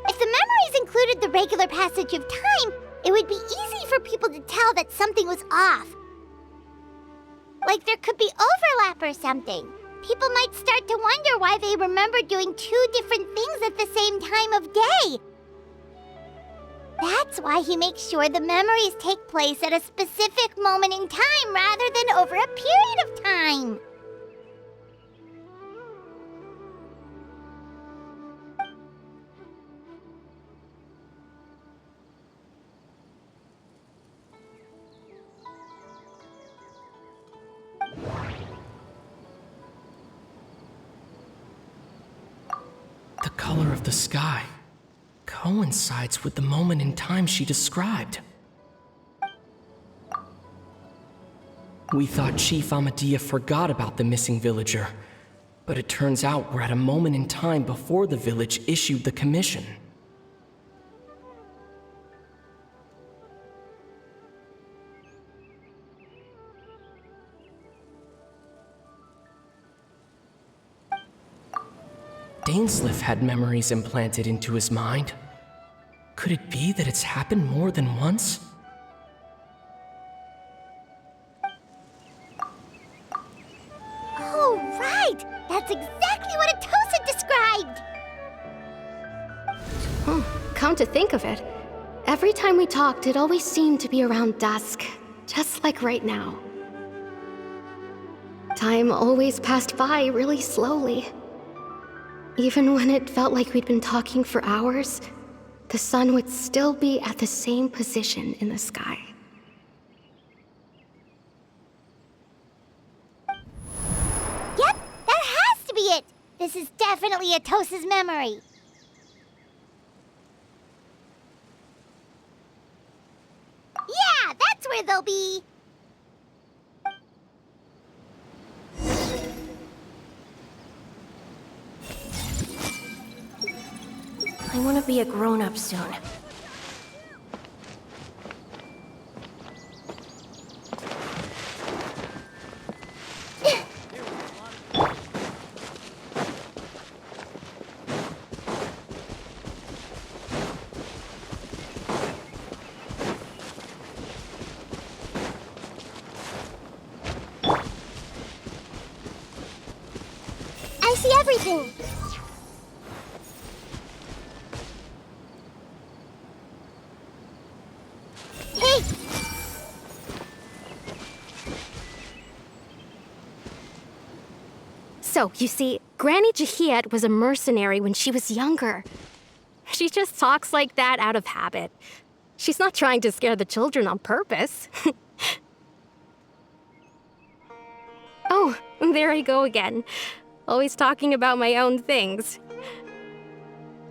If the memories included the regular passage of time, it would be easy for people to tell that something was off. Like there could be overlap or something. People might start to wonder why they remember doing two different things at the same time of day. That's why he makes sure the memories take place at a specific moment in time rather than over a period of time. color of the sky coincides with the moment in time she described. We thought Chief Amadea forgot about the missing villager, but it turns out we're at a moment in time before the village issued the commission. Dainsleif had memories implanted into his mind. Could it be that it's happened more than once? Oh, right! That's exactly what Atosa described! Come to think of it, every time we talked, it always seemed to be around dusk, just like right now. Time always passed by really slowly. Even when it felt like we'd been talking for hours, the sun would still be at the same position in the sky. Yep, that has to be it! This is definitely Atosa's memory. Yeah, that's where they'll be! I want to be a grown-up soon. I see everything! Hey! So, you see, Granny Jahiet was a mercenary when she was younger. She just talks like that out of habit. She's not trying to scare the children on purpose. Oh, there I go again. Always talking about my own things.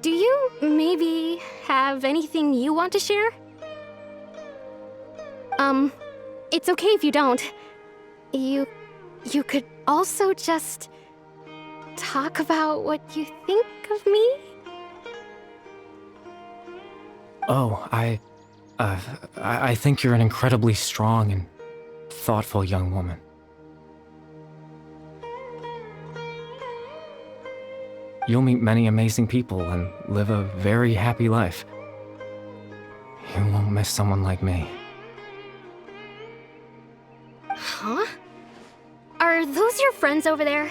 Do you maybe have anything you want to share? It's okay if you don't. You could also just talk about what you think of me? Oh, I think you're an incredibly strong and thoughtful young woman. You'll meet many amazing people and live a very happy life. You won't miss someone like me. Huh? Are those your friends over there?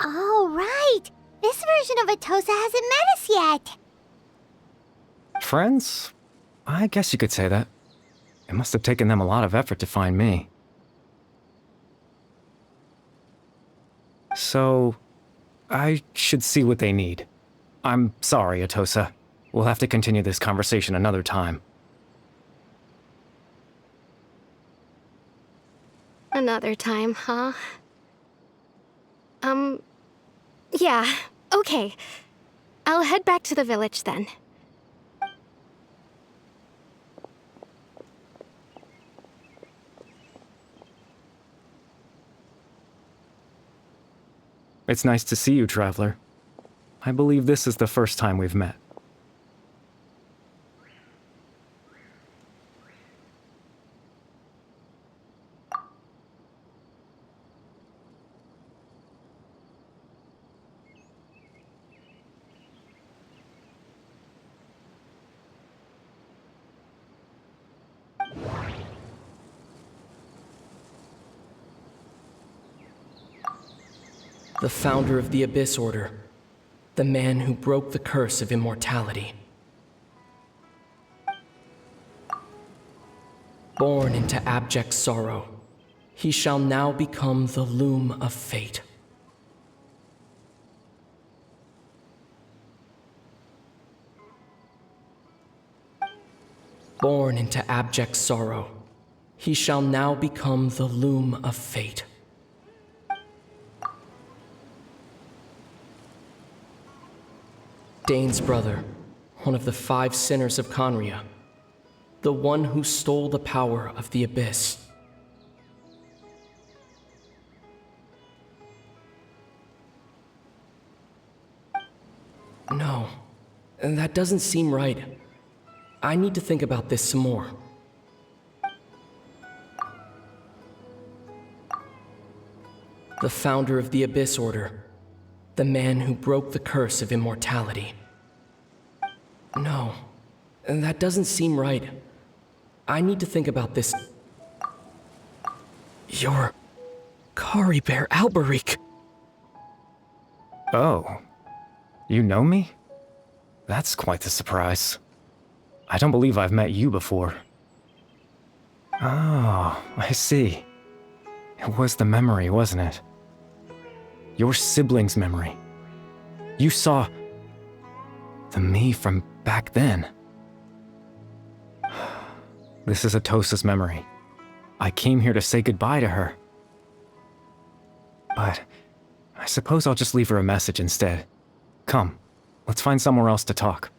Oh, right! This version of Atosa hasn't met us yet! Friends? I guess you could say that. It must have taken them a lot of effort to find me. So, I should see what they need. I'm sorry, Atosa. We'll have to continue this conversation another time. Another time, huh? Yeah, okay. I'll head back to the village then. It's nice to see you, Traveler. I believe this is the first time we've met. The founder of the Abyss Order. The man who broke the curse of immortality. Born into abject sorrow, he shall now become the loom of fate. born into abject sorrow. He shall now become the loom of fate. Dane's brother, one of the 5 sinners of Conria, the one who stole the power of the Abyss. No, that doesn't seem right. I need to think about this some more. The founder of the Abyss Order, the man who broke the curse of immortality. No, that doesn't seem right. I need to think about this. You're Kari Bear Alberic. Oh, you know me? That's quite the surprise. I don't believe I've met you before. Oh, I see. It was the memory, wasn't it? Your sibling's memory. You saw the me from back then. This is Atosa's memory. I came here to say goodbye to her. But I suppose I'll just leave her a message instead. Come, let's find somewhere else to talk.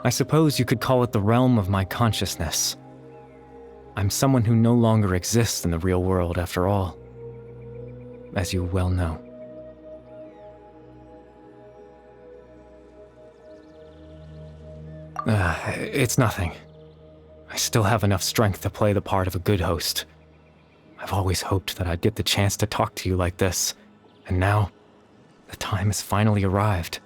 I suppose you could call it the realm of my consciousness. I'm someone who no longer exists in the real world after all, as you well know. It's nothing. I still have enough strength to play the part of a good host. I've always hoped that I'd get the chance to talk to you like this, and now, the time has finally arrived.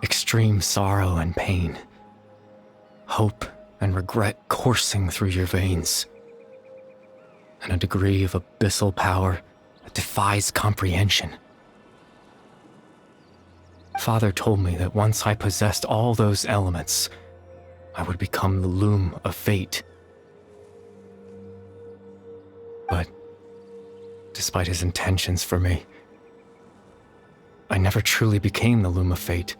Extreme sorrow and pain, hope and regret coursing through your veins, and a degree of abyssal power that defies comprehension. Father told me that once I possessed all those elements, I would become the loom of fate. But despite his intentions for me, I never truly became the loom of fate.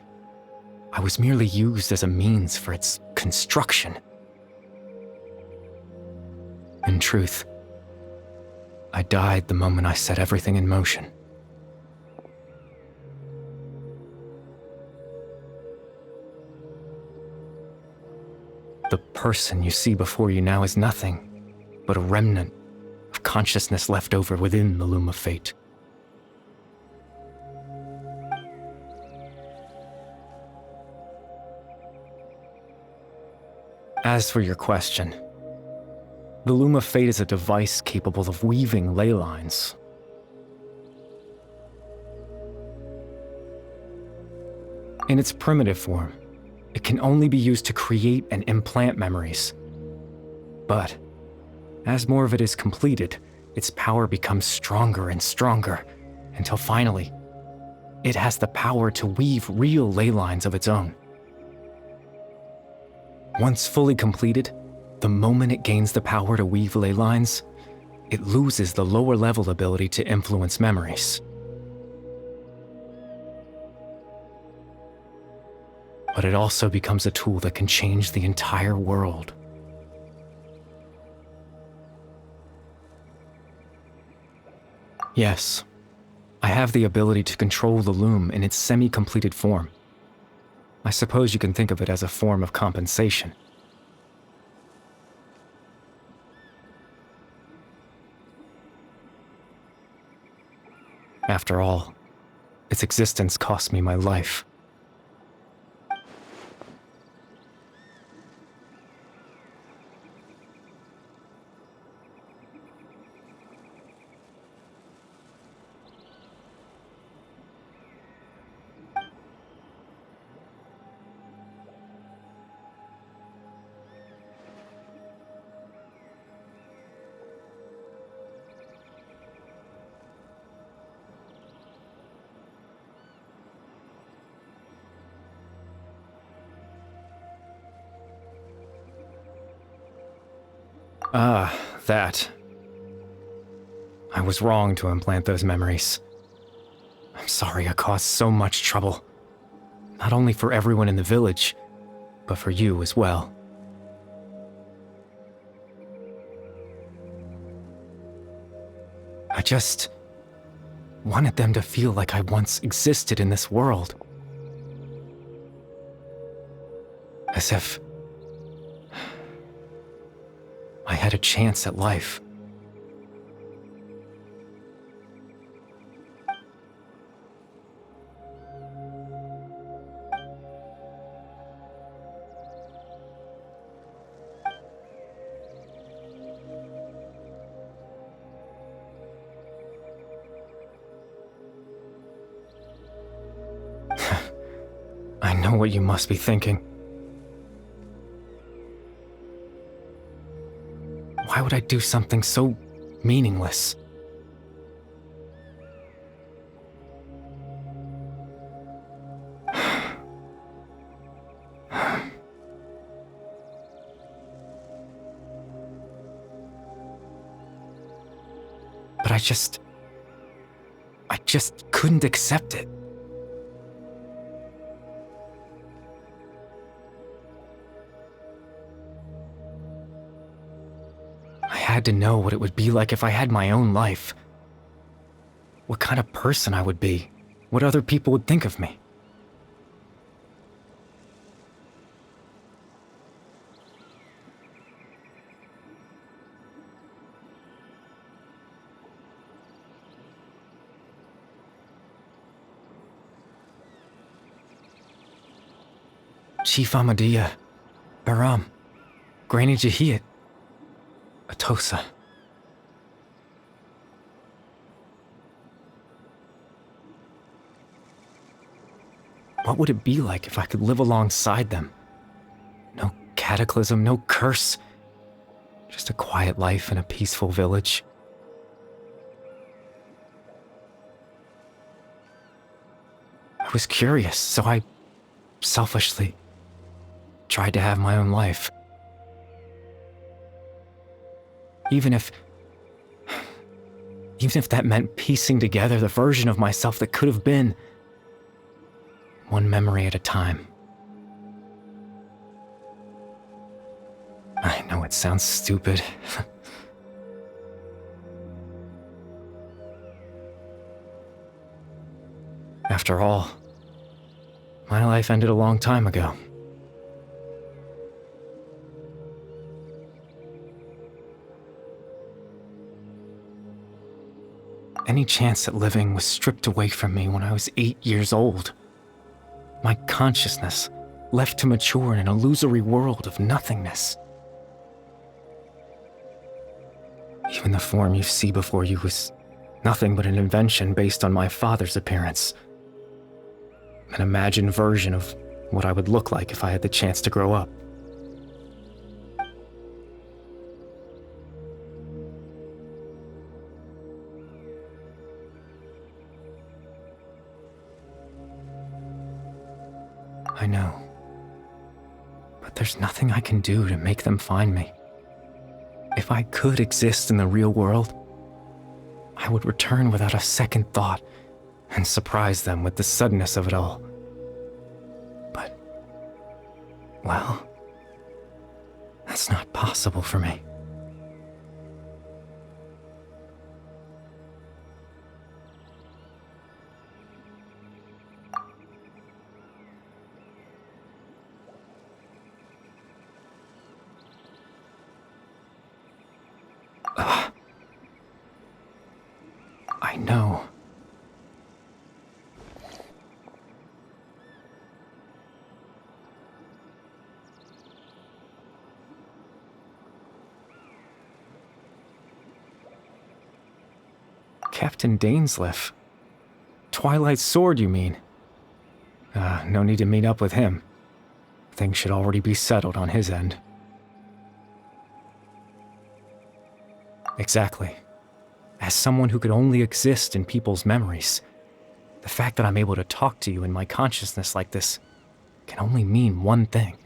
I was merely used as a means for its construction. In truth, I died the moment I set everything in motion. The person you see before you now is nothing but a remnant of consciousness left over within the loom of fate. As for your question, the loom of fate is a device capable of weaving ley lines. In its primitive form, it can only be used to create and implant memories. But as more of it is completed, its power becomes stronger and stronger, until finally, it has the power to weave real ley lines of its own. Once fully completed, the moment it gains the power to weave ley lines, it loses the lower level ability to influence memories. But it also becomes a tool that can change the entire world. Yes, I have the ability to control the loom in its semi-completed form. I suppose you can think of it as a form of compensation. After all, its existence cost me my life. Ah, that. I was wrong to implant those memories. I'm sorry I caused so much trouble. Not only for everyone in the village, but for you as well. I just wanted them to feel like I once existed in this world. As if I had a chance at life. I know what you must be thinking. Why would I do something so meaningless? But I just couldn't accept it. I had to know what it would be like if I had my own life. What kind of person I would be. What other people would think of me. Chief Ahmadiyya, Baram, Granny Jahiyat, Atosa. What would it be like if I could live alongside them? No cataclysm, no curse. Just a quiet life in a peaceful village. I was curious, so I selfishly tried to have my own life. Even if that meant piecing together the version of myself that could have been, one memory at a time. I know it sounds stupid, After all, my life ended a long time ago. Any chance at living was stripped away from me when I was 8 years old. My consciousness left to mature in an illusory world of nothingness. Even the form you see before you was nothing but an invention based on my father's appearance. An imagined version of what I would look like if I had the chance to grow up. I know. But there's nothing I can do to make them find me. If I could exist in the real world, I would return without a second thought and surprise them with the suddenness of it all. But, well, that's not possible for me. I know. Captain Dainsleif. Twilight's sword, you mean? No need to meet up with him. Things should already be settled on his end. Exactly. As someone who could only exist in people's memories, the fact that I'm able to talk to you in my consciousness like this can only mean one thing.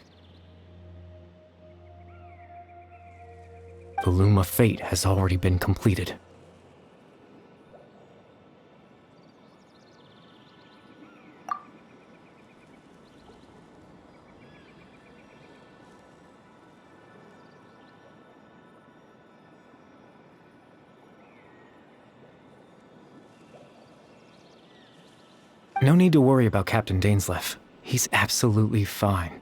The loom of fate has already been completed. No need to worry about Captain Dainsleif. He's absolutely fine.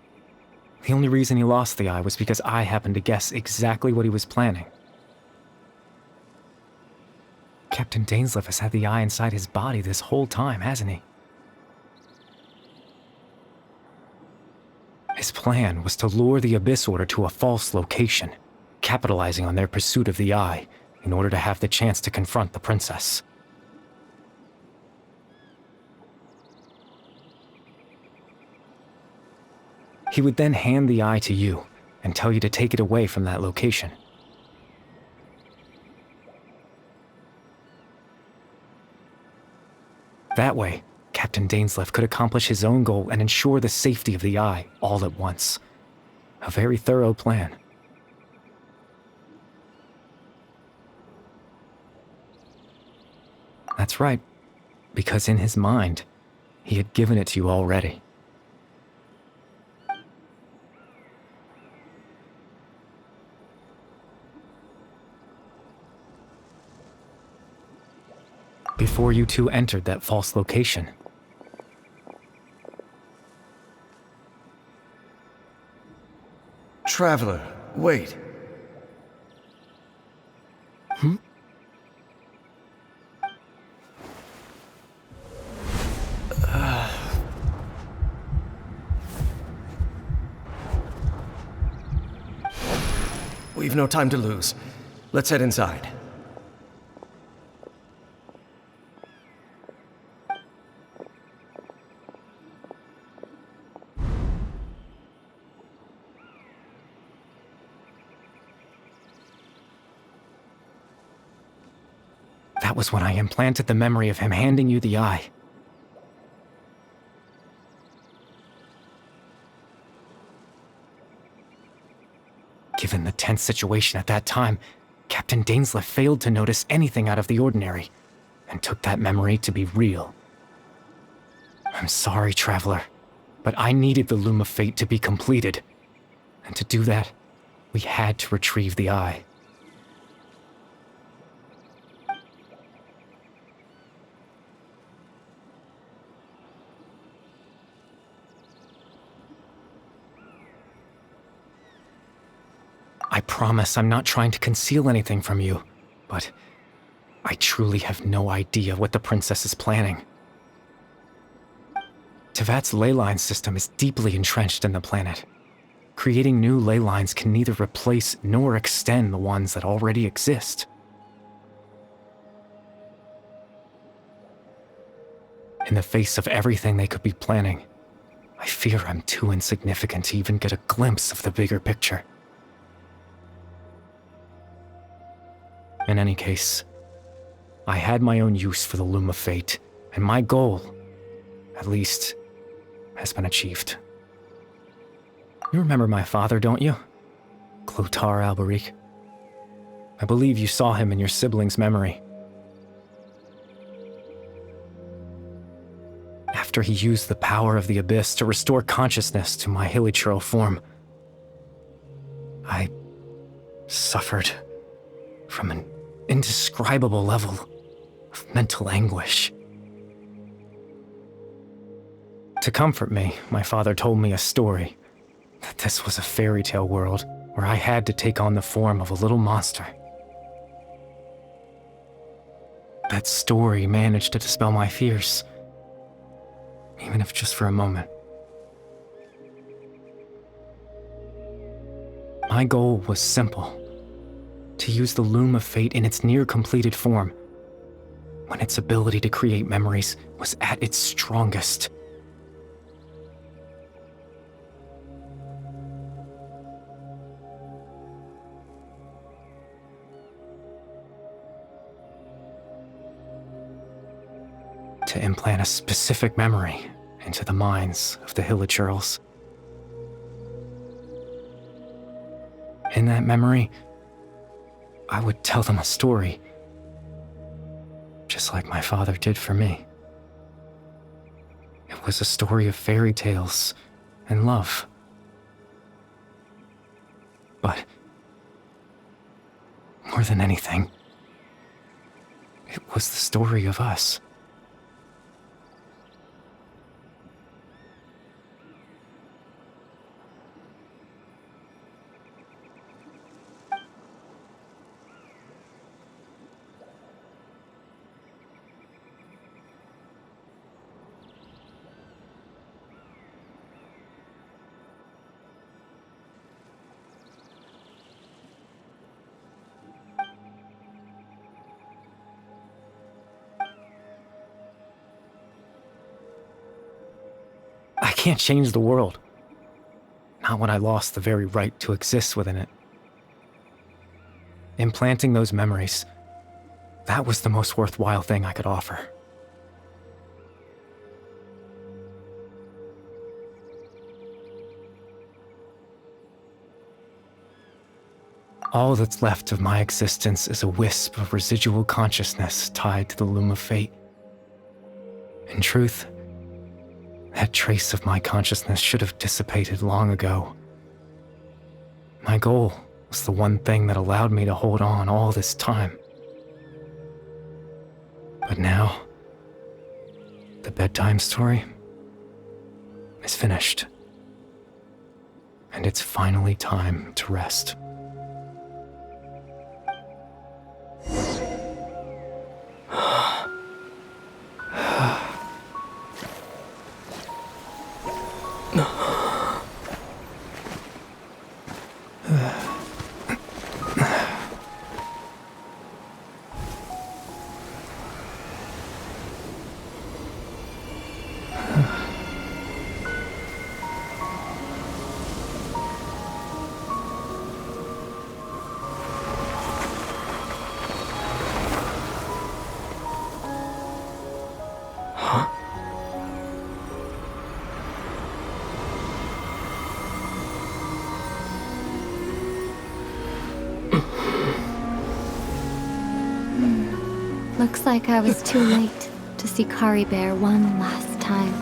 The only reason he lost the eye was because I happened to guess exactly what he was planning. Captain Dainsleif has had the eye inside his body this whole time, hasn't he? His plan was to lure the Abyss Order to a false location, capitalizing on their pursuit of the eye in order to have the chance to confront the princess. He would then hand the eye to you and tell you to take it away from that location. That way, Captain Dainsleif could accomplish his own goal and ensure the safety of the eye all at once. A very thorough plan. That's right, because in his mind, he had given it to you already. Before you two entered that false location. Traveler, wait. Hmm? We've no time to lose. Let's head inside. That was when I implanted the memory of him handing you the eye. Given the tense situation at that time, Captain Dainsleif failed to notice anything out of the ordinary, and took that memory to be real. I'm sorry, Traveler, but I needed the Loom of Fate to be completed. And to do that, we had to retrieve the eye. I promise I'm not trying to conceal anything from you, but I truly have no idea what the princess is planning. Tevat's ley line system is deeply entrenched in the planet. Creating new ley lines can neither replace nor extend the ones that already exist. In the face of everything they could be planning, I fear I'm too insignificant to even get a glimpse of the bigger picture. In any case, I had my own use for the Loom of Fate, and my goal, at least, has been achieved. You remember my father, don't you? Clotar Alberic. I believe you saw him in your sibling's memory. After he used the power of the Abyss to restore consciousness to my hilichurl form, I suffered from an indescribable level of mental anguish. To comfort me, my father told me a story, that this was a fairy tale world where I had to take on the form of a little monster. That story managed to dispel my fears, even if just for a moment. My goal was simple: to use the Loom of Fate in its near-completed form, when its ability to create memories was at its strongest. To implant a specific memory into the minds of the hilichurls. In that memory, I would tell them a story, just like my father did for me. It was a story of fairy tales and love. But more than anything, it was the story of us. I can't change the world. Not when I lost the very right to exist within it. Implanting those memories, that was the most worthwhile thing I could offer. All that's left of my existence is a wisp of residual consciousness tied to the Loom of Fate. In truth, that trace of my consciousness should have dissipated long ago. My goal was the one thing that allowed me to hold on all this time. But now, the bedtime story is finished. And it's finally time to rest. Looks like I was too late to see Kari Bear one last time.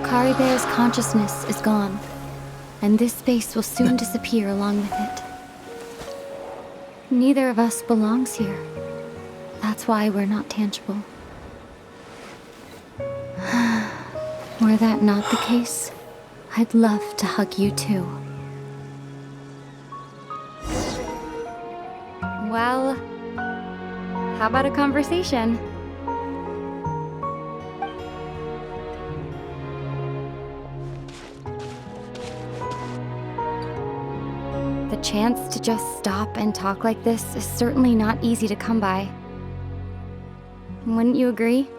Kari Bear's consciousness is gone, and this space will soon disappear along with it. Neither of us belongs here. That's why we're not tangible. Were that not the case, I'd love to hug you too. Well, how about a conversation? The chance to just stop and talk like this is certainly not easy to come by. Wouldn't you agree?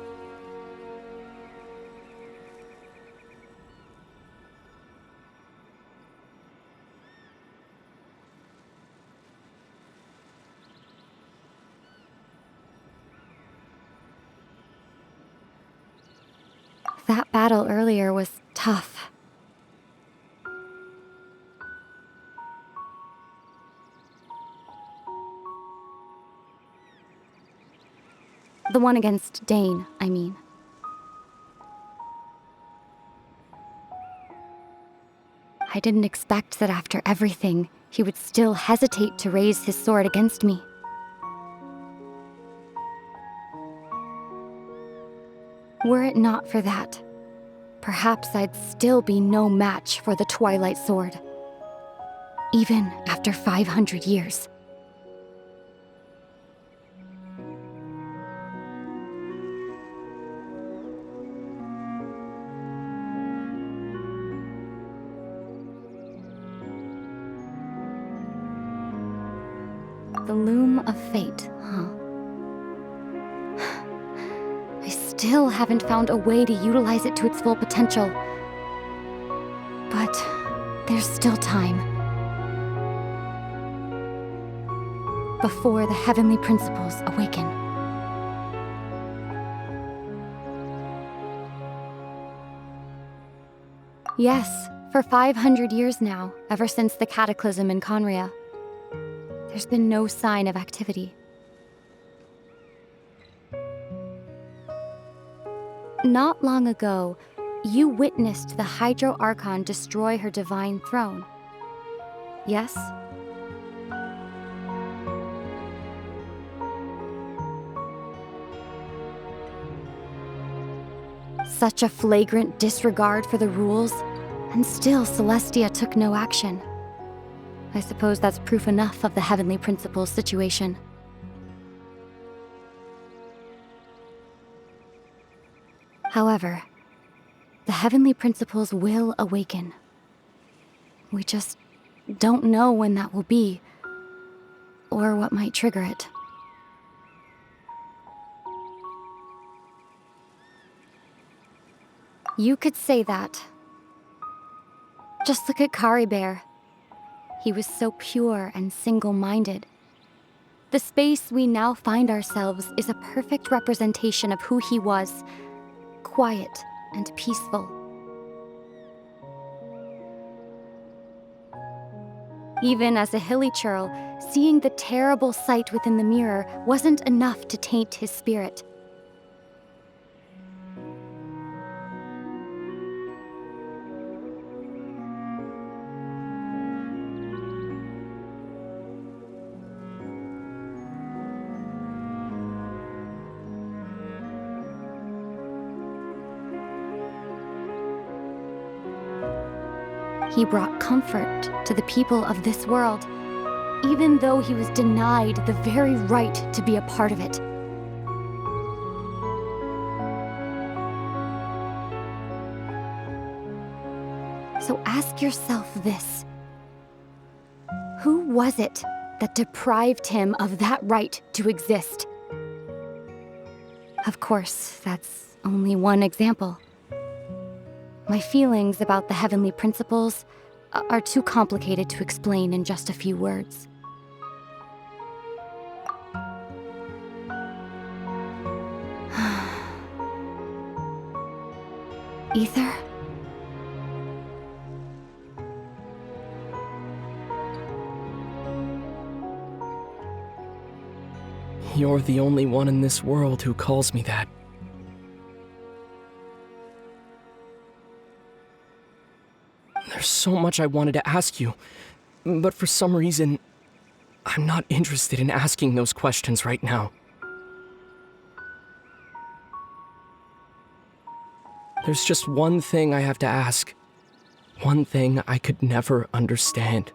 That battle earlier was tough. The one against Dane, I mean. I didn't expect that after everything, he would still hesitate to raise his sword against me. Were it not for that, perhaps I'd still be no match for the Twilight Sword. Even after 500 years. The loom of fate, huh? I still haven't found a way to utilize it to its full potential. But there's still time. Before the heavenly principles awaken. Yes, for 500 years now, ever since the cataclysm in Conria, there's been no sign of activity. Not long ago, you witnessed the Hydro Archon destroy her divine throne. Yes? Such a flagrant disregard for the rules, and still Celestia took no action. I suppose that's proof enough of the Heavenly Principles situation. However, the Heavenly Principles will awaken. We just don't know when that will be, or what might trigger it. You could say that. Just look at Kari Bear. He was so pure and single-minded. The space we now find ourselves is a perfect representation of who he was, quiet and peaceful. Even as a hilly churl, seeing the terrible sight within the mirror wasn't enough to taint his spirit. He brought comfort to the people of this world, even though he was denied the very right to be a part of it. So ask yourself this. Who was it that deprived him of that right to exist? Of course, that's only one example. My feelings about the Heavenly Principles are too complicated to explain in just a few words. Ether? You're the only one in this world who calls me that. There's so much I wanted to ask you, but for some reason, I'm not interested in asking those questions right now. There's just one thing I have to ask. One thing I could never understand.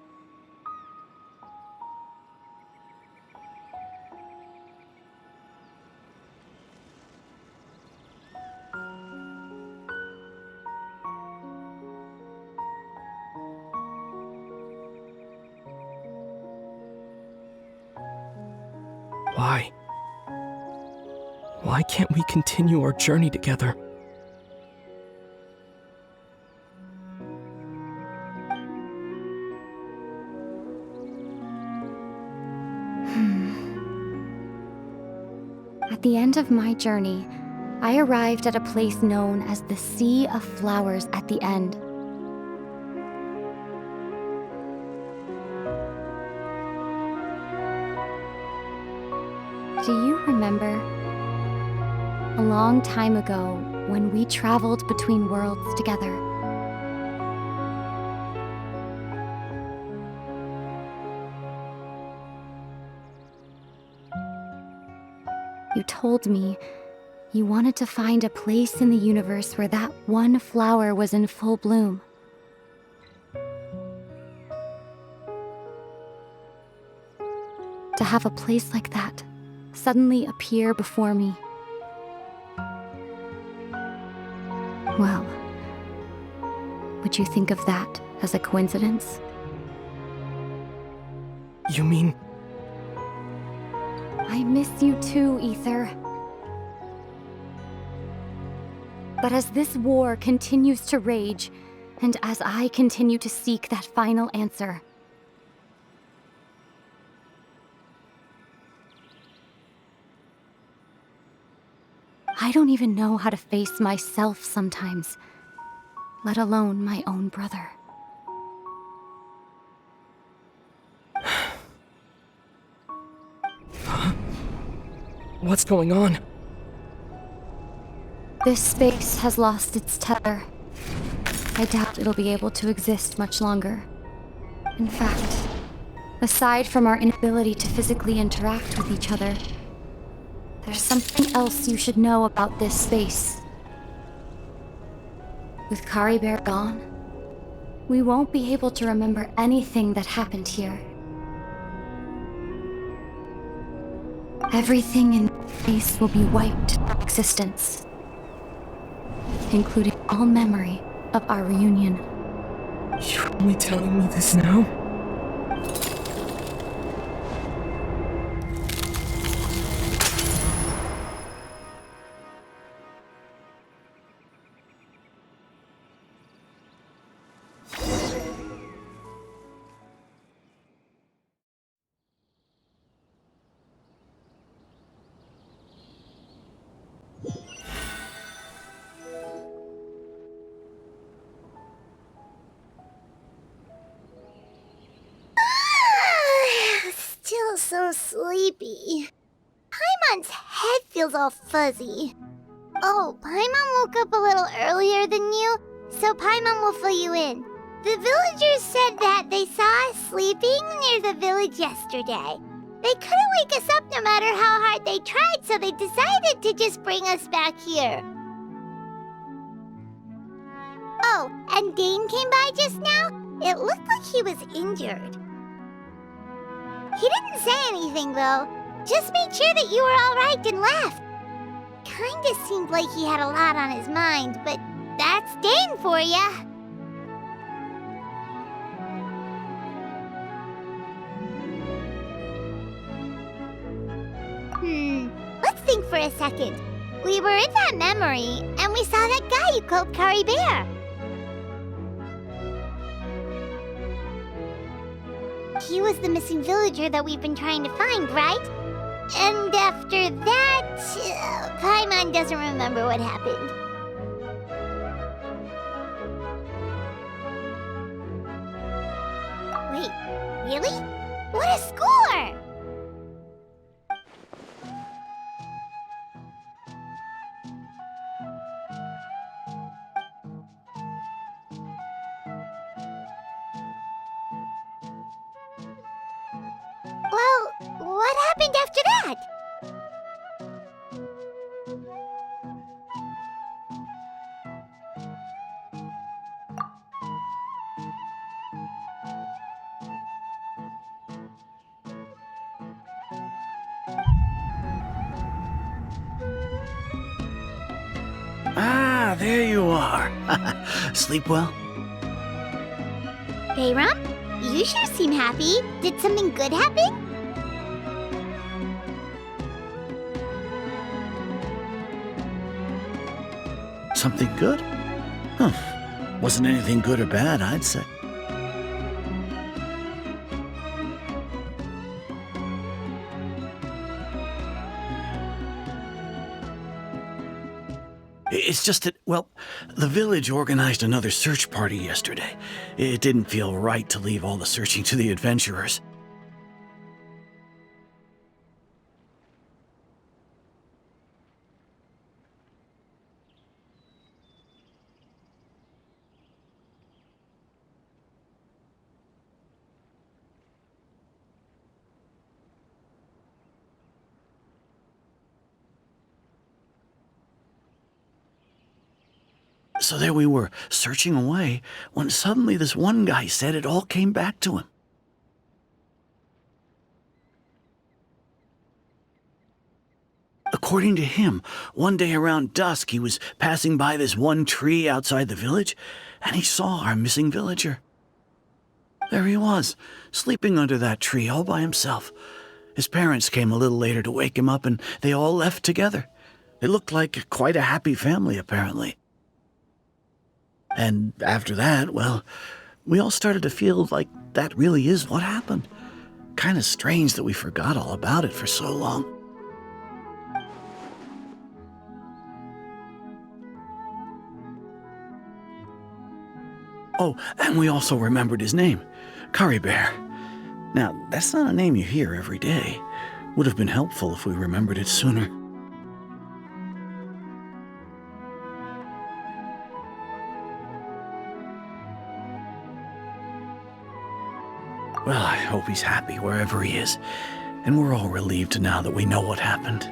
Why? Why can't we continue our journey together? At the end of my journey, I arrived at a place known as the Sea of Flowers at the end. Do you remember? A long time ago, when we traveled between worlds together. You told me you wanted to find a place in the universe where that one flower was in full bloom. To have a place like that suddenly appear before me. Well, would you think of that as a coincidence? You mean... I miss you too, Ether. But as this war continues to rage, and as I continue to seek that final answer, I don't even know how to face myself sometimes, let alone my own brother. What's going on? This space has lost its tether. I doubt it'll be able to exist much longer. In fact, aside from our inability to physically interact with each other, there's something else you should know about this space. With Kari Bear gone, we won't be able to remember anything that happened here. Everything in space will be wiped from existence, including all memory of our reunion. You're only telling me this now? Still so sleepy. Paimon's head feels all fuzzy. Oh, Paimon woke up a little earlier than you, so Paimon will fill you in. The villagers said that they saw us sleeping near the village yesterday. They couldn't wake us up no matter how hard they tried, so they decided to just bring us back here. Oh, and Dane came by just now. It looked like he was injured. He didn't say anything, though. Just made sure that you were all right and left. Kinda seemed like he had a lot on his mind, but that's Dane for ya. Let's think for a second. We were in that memory, and we saw that guy you called Kari Bear. He was the missing villager that we've been trying to find, right? And after that, Paimon doesn't remember what happened. Wait, really? What a score! after that? Ah, there you are. Sleep well? Bayram, you sure seem happy. Did something good happen? Something good? Huh. Wasn't anything good or bad, I'd say. It's just that, well, the village organized another search party yesterday. It didn't feel right to leave all the searching to the adventurers. So there we were, searching away, when suddenly this one guy said it all came back to him. According to him, one day around dusk he was passing by this one tree outside the village, and he saw our missing villager. There he was, sleeping under that tree all by himself. His parents came a little later to wake him up, and they all left together. It looked like quite a happy family, apparently. And after that, well, we all started to feel like that really is what happened. Kind of strange that we forgot all about it for so long. Oh, and we also remembered his name, Curry Bear. Now, that's not a name you hear every day. Would have been helpful if we remembered it sooner. Well, I hope he's happy wherever he is, and we're all relieved now that we know what happened.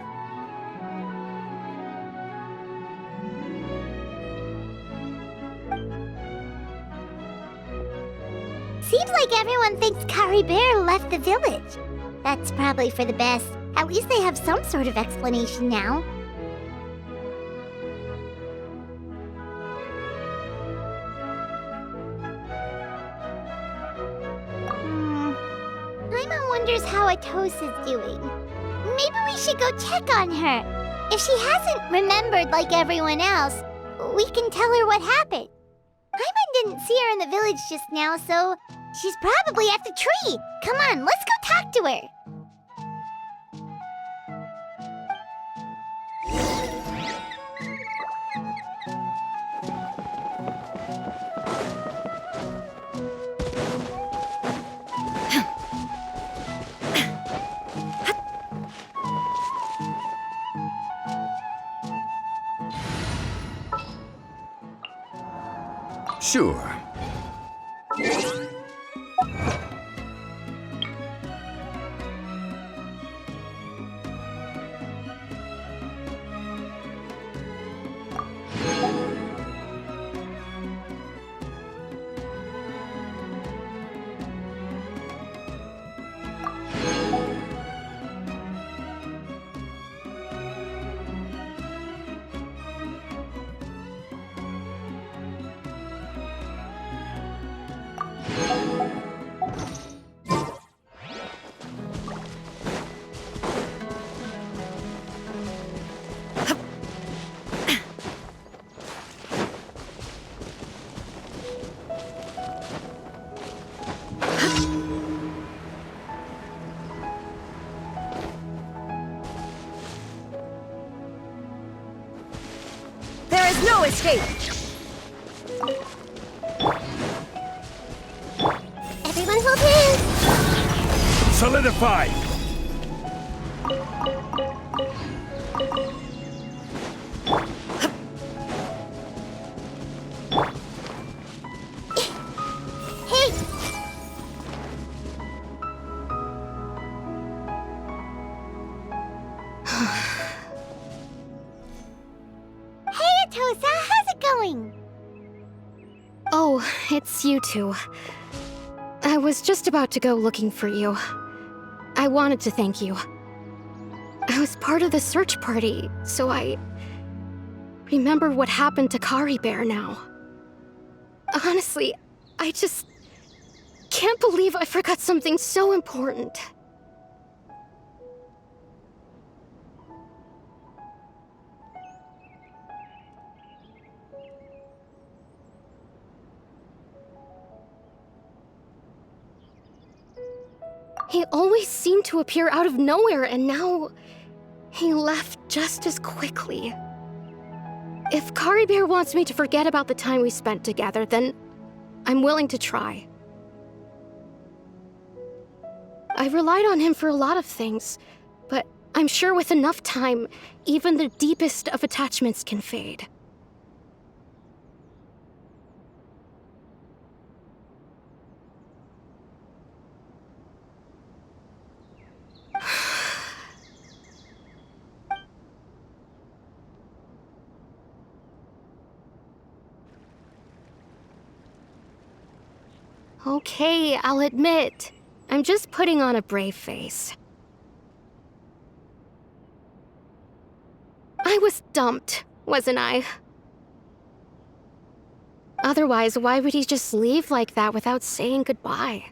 Seems like everyone thinks Curry Bear left the village. That's probably for the best. At least they have some sort of explanation now. Paimon wonders how Atos is doing. Maybe we should go check on her. If she hasn't remembered like everyone else, we can tell her what happened. Paimon didn't see her in the village just now, so she's probably at the tree. Come on, let's go talk to her. Sure. There is no escape! Everyone hold hands! Solidify! Hey! going? Oh, it's you two. I was just about to go looking for you. I wanted to thank you. I was part of the search party, so I remember what happened to Kari Bear now. Honestly, I just can't believe I forgot something so important. He always seemed to appear out of nowhere, and now he left just as quickly. If Kari Bear wants me to forget about the time we spent together, then I'm willing to try. I relied on him for a lot of things, but I'm sure with enough time, even the deepest of attachments can fade. Okay, I'll admit, I'm just putting on a brave face. I was dumped, wasn't I? Otherwise, why would he just leave like that without saying goodbye?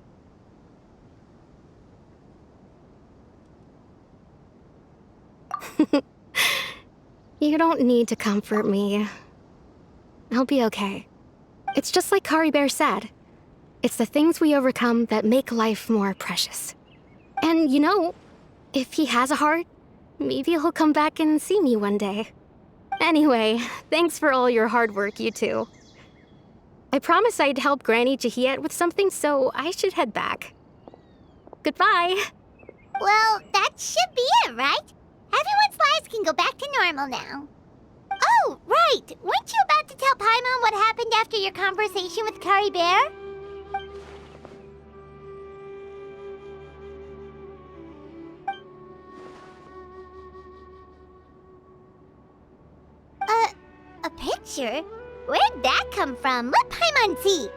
You don't need to comfort me. I'll be okay. It's just like Kari Bear said. It's the things we overcome that make life more precious. And you know, if he has a heart, maybe he'll come back and see me one day. Anyway, thanks for all your hard work, you two. I promised I'd help Granny Jahiet with something, so I should head back. Goodbye! Well, that should be it, right? Everyone's lives can go back to normal now. Oh, right! Weren't you about to tell Paimon what happened after your conversation with Kari Bear? A picture? Where'd that come from? Let Paimon see!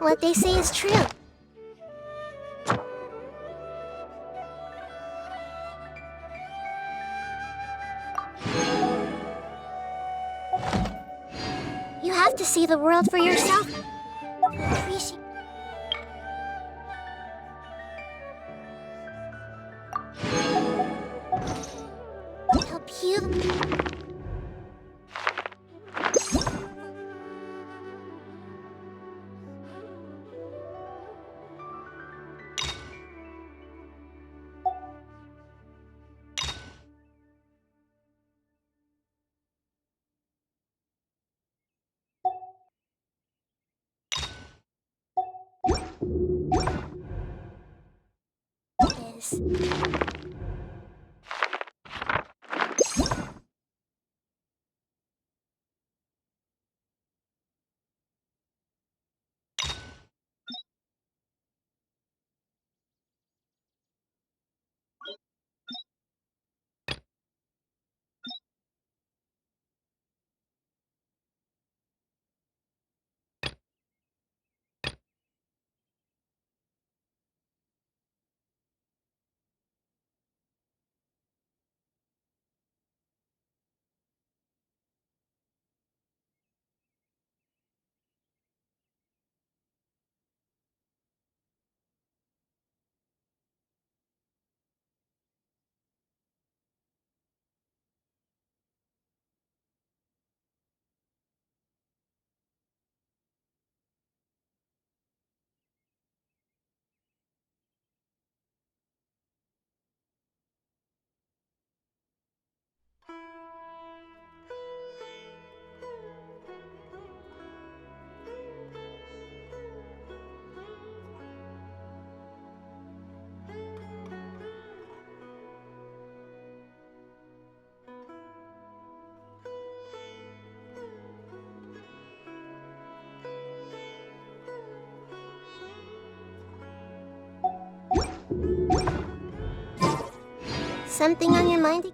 What they say is true. You have to see the world for yourself. Appreciate. Help you. Is. Something on your mind?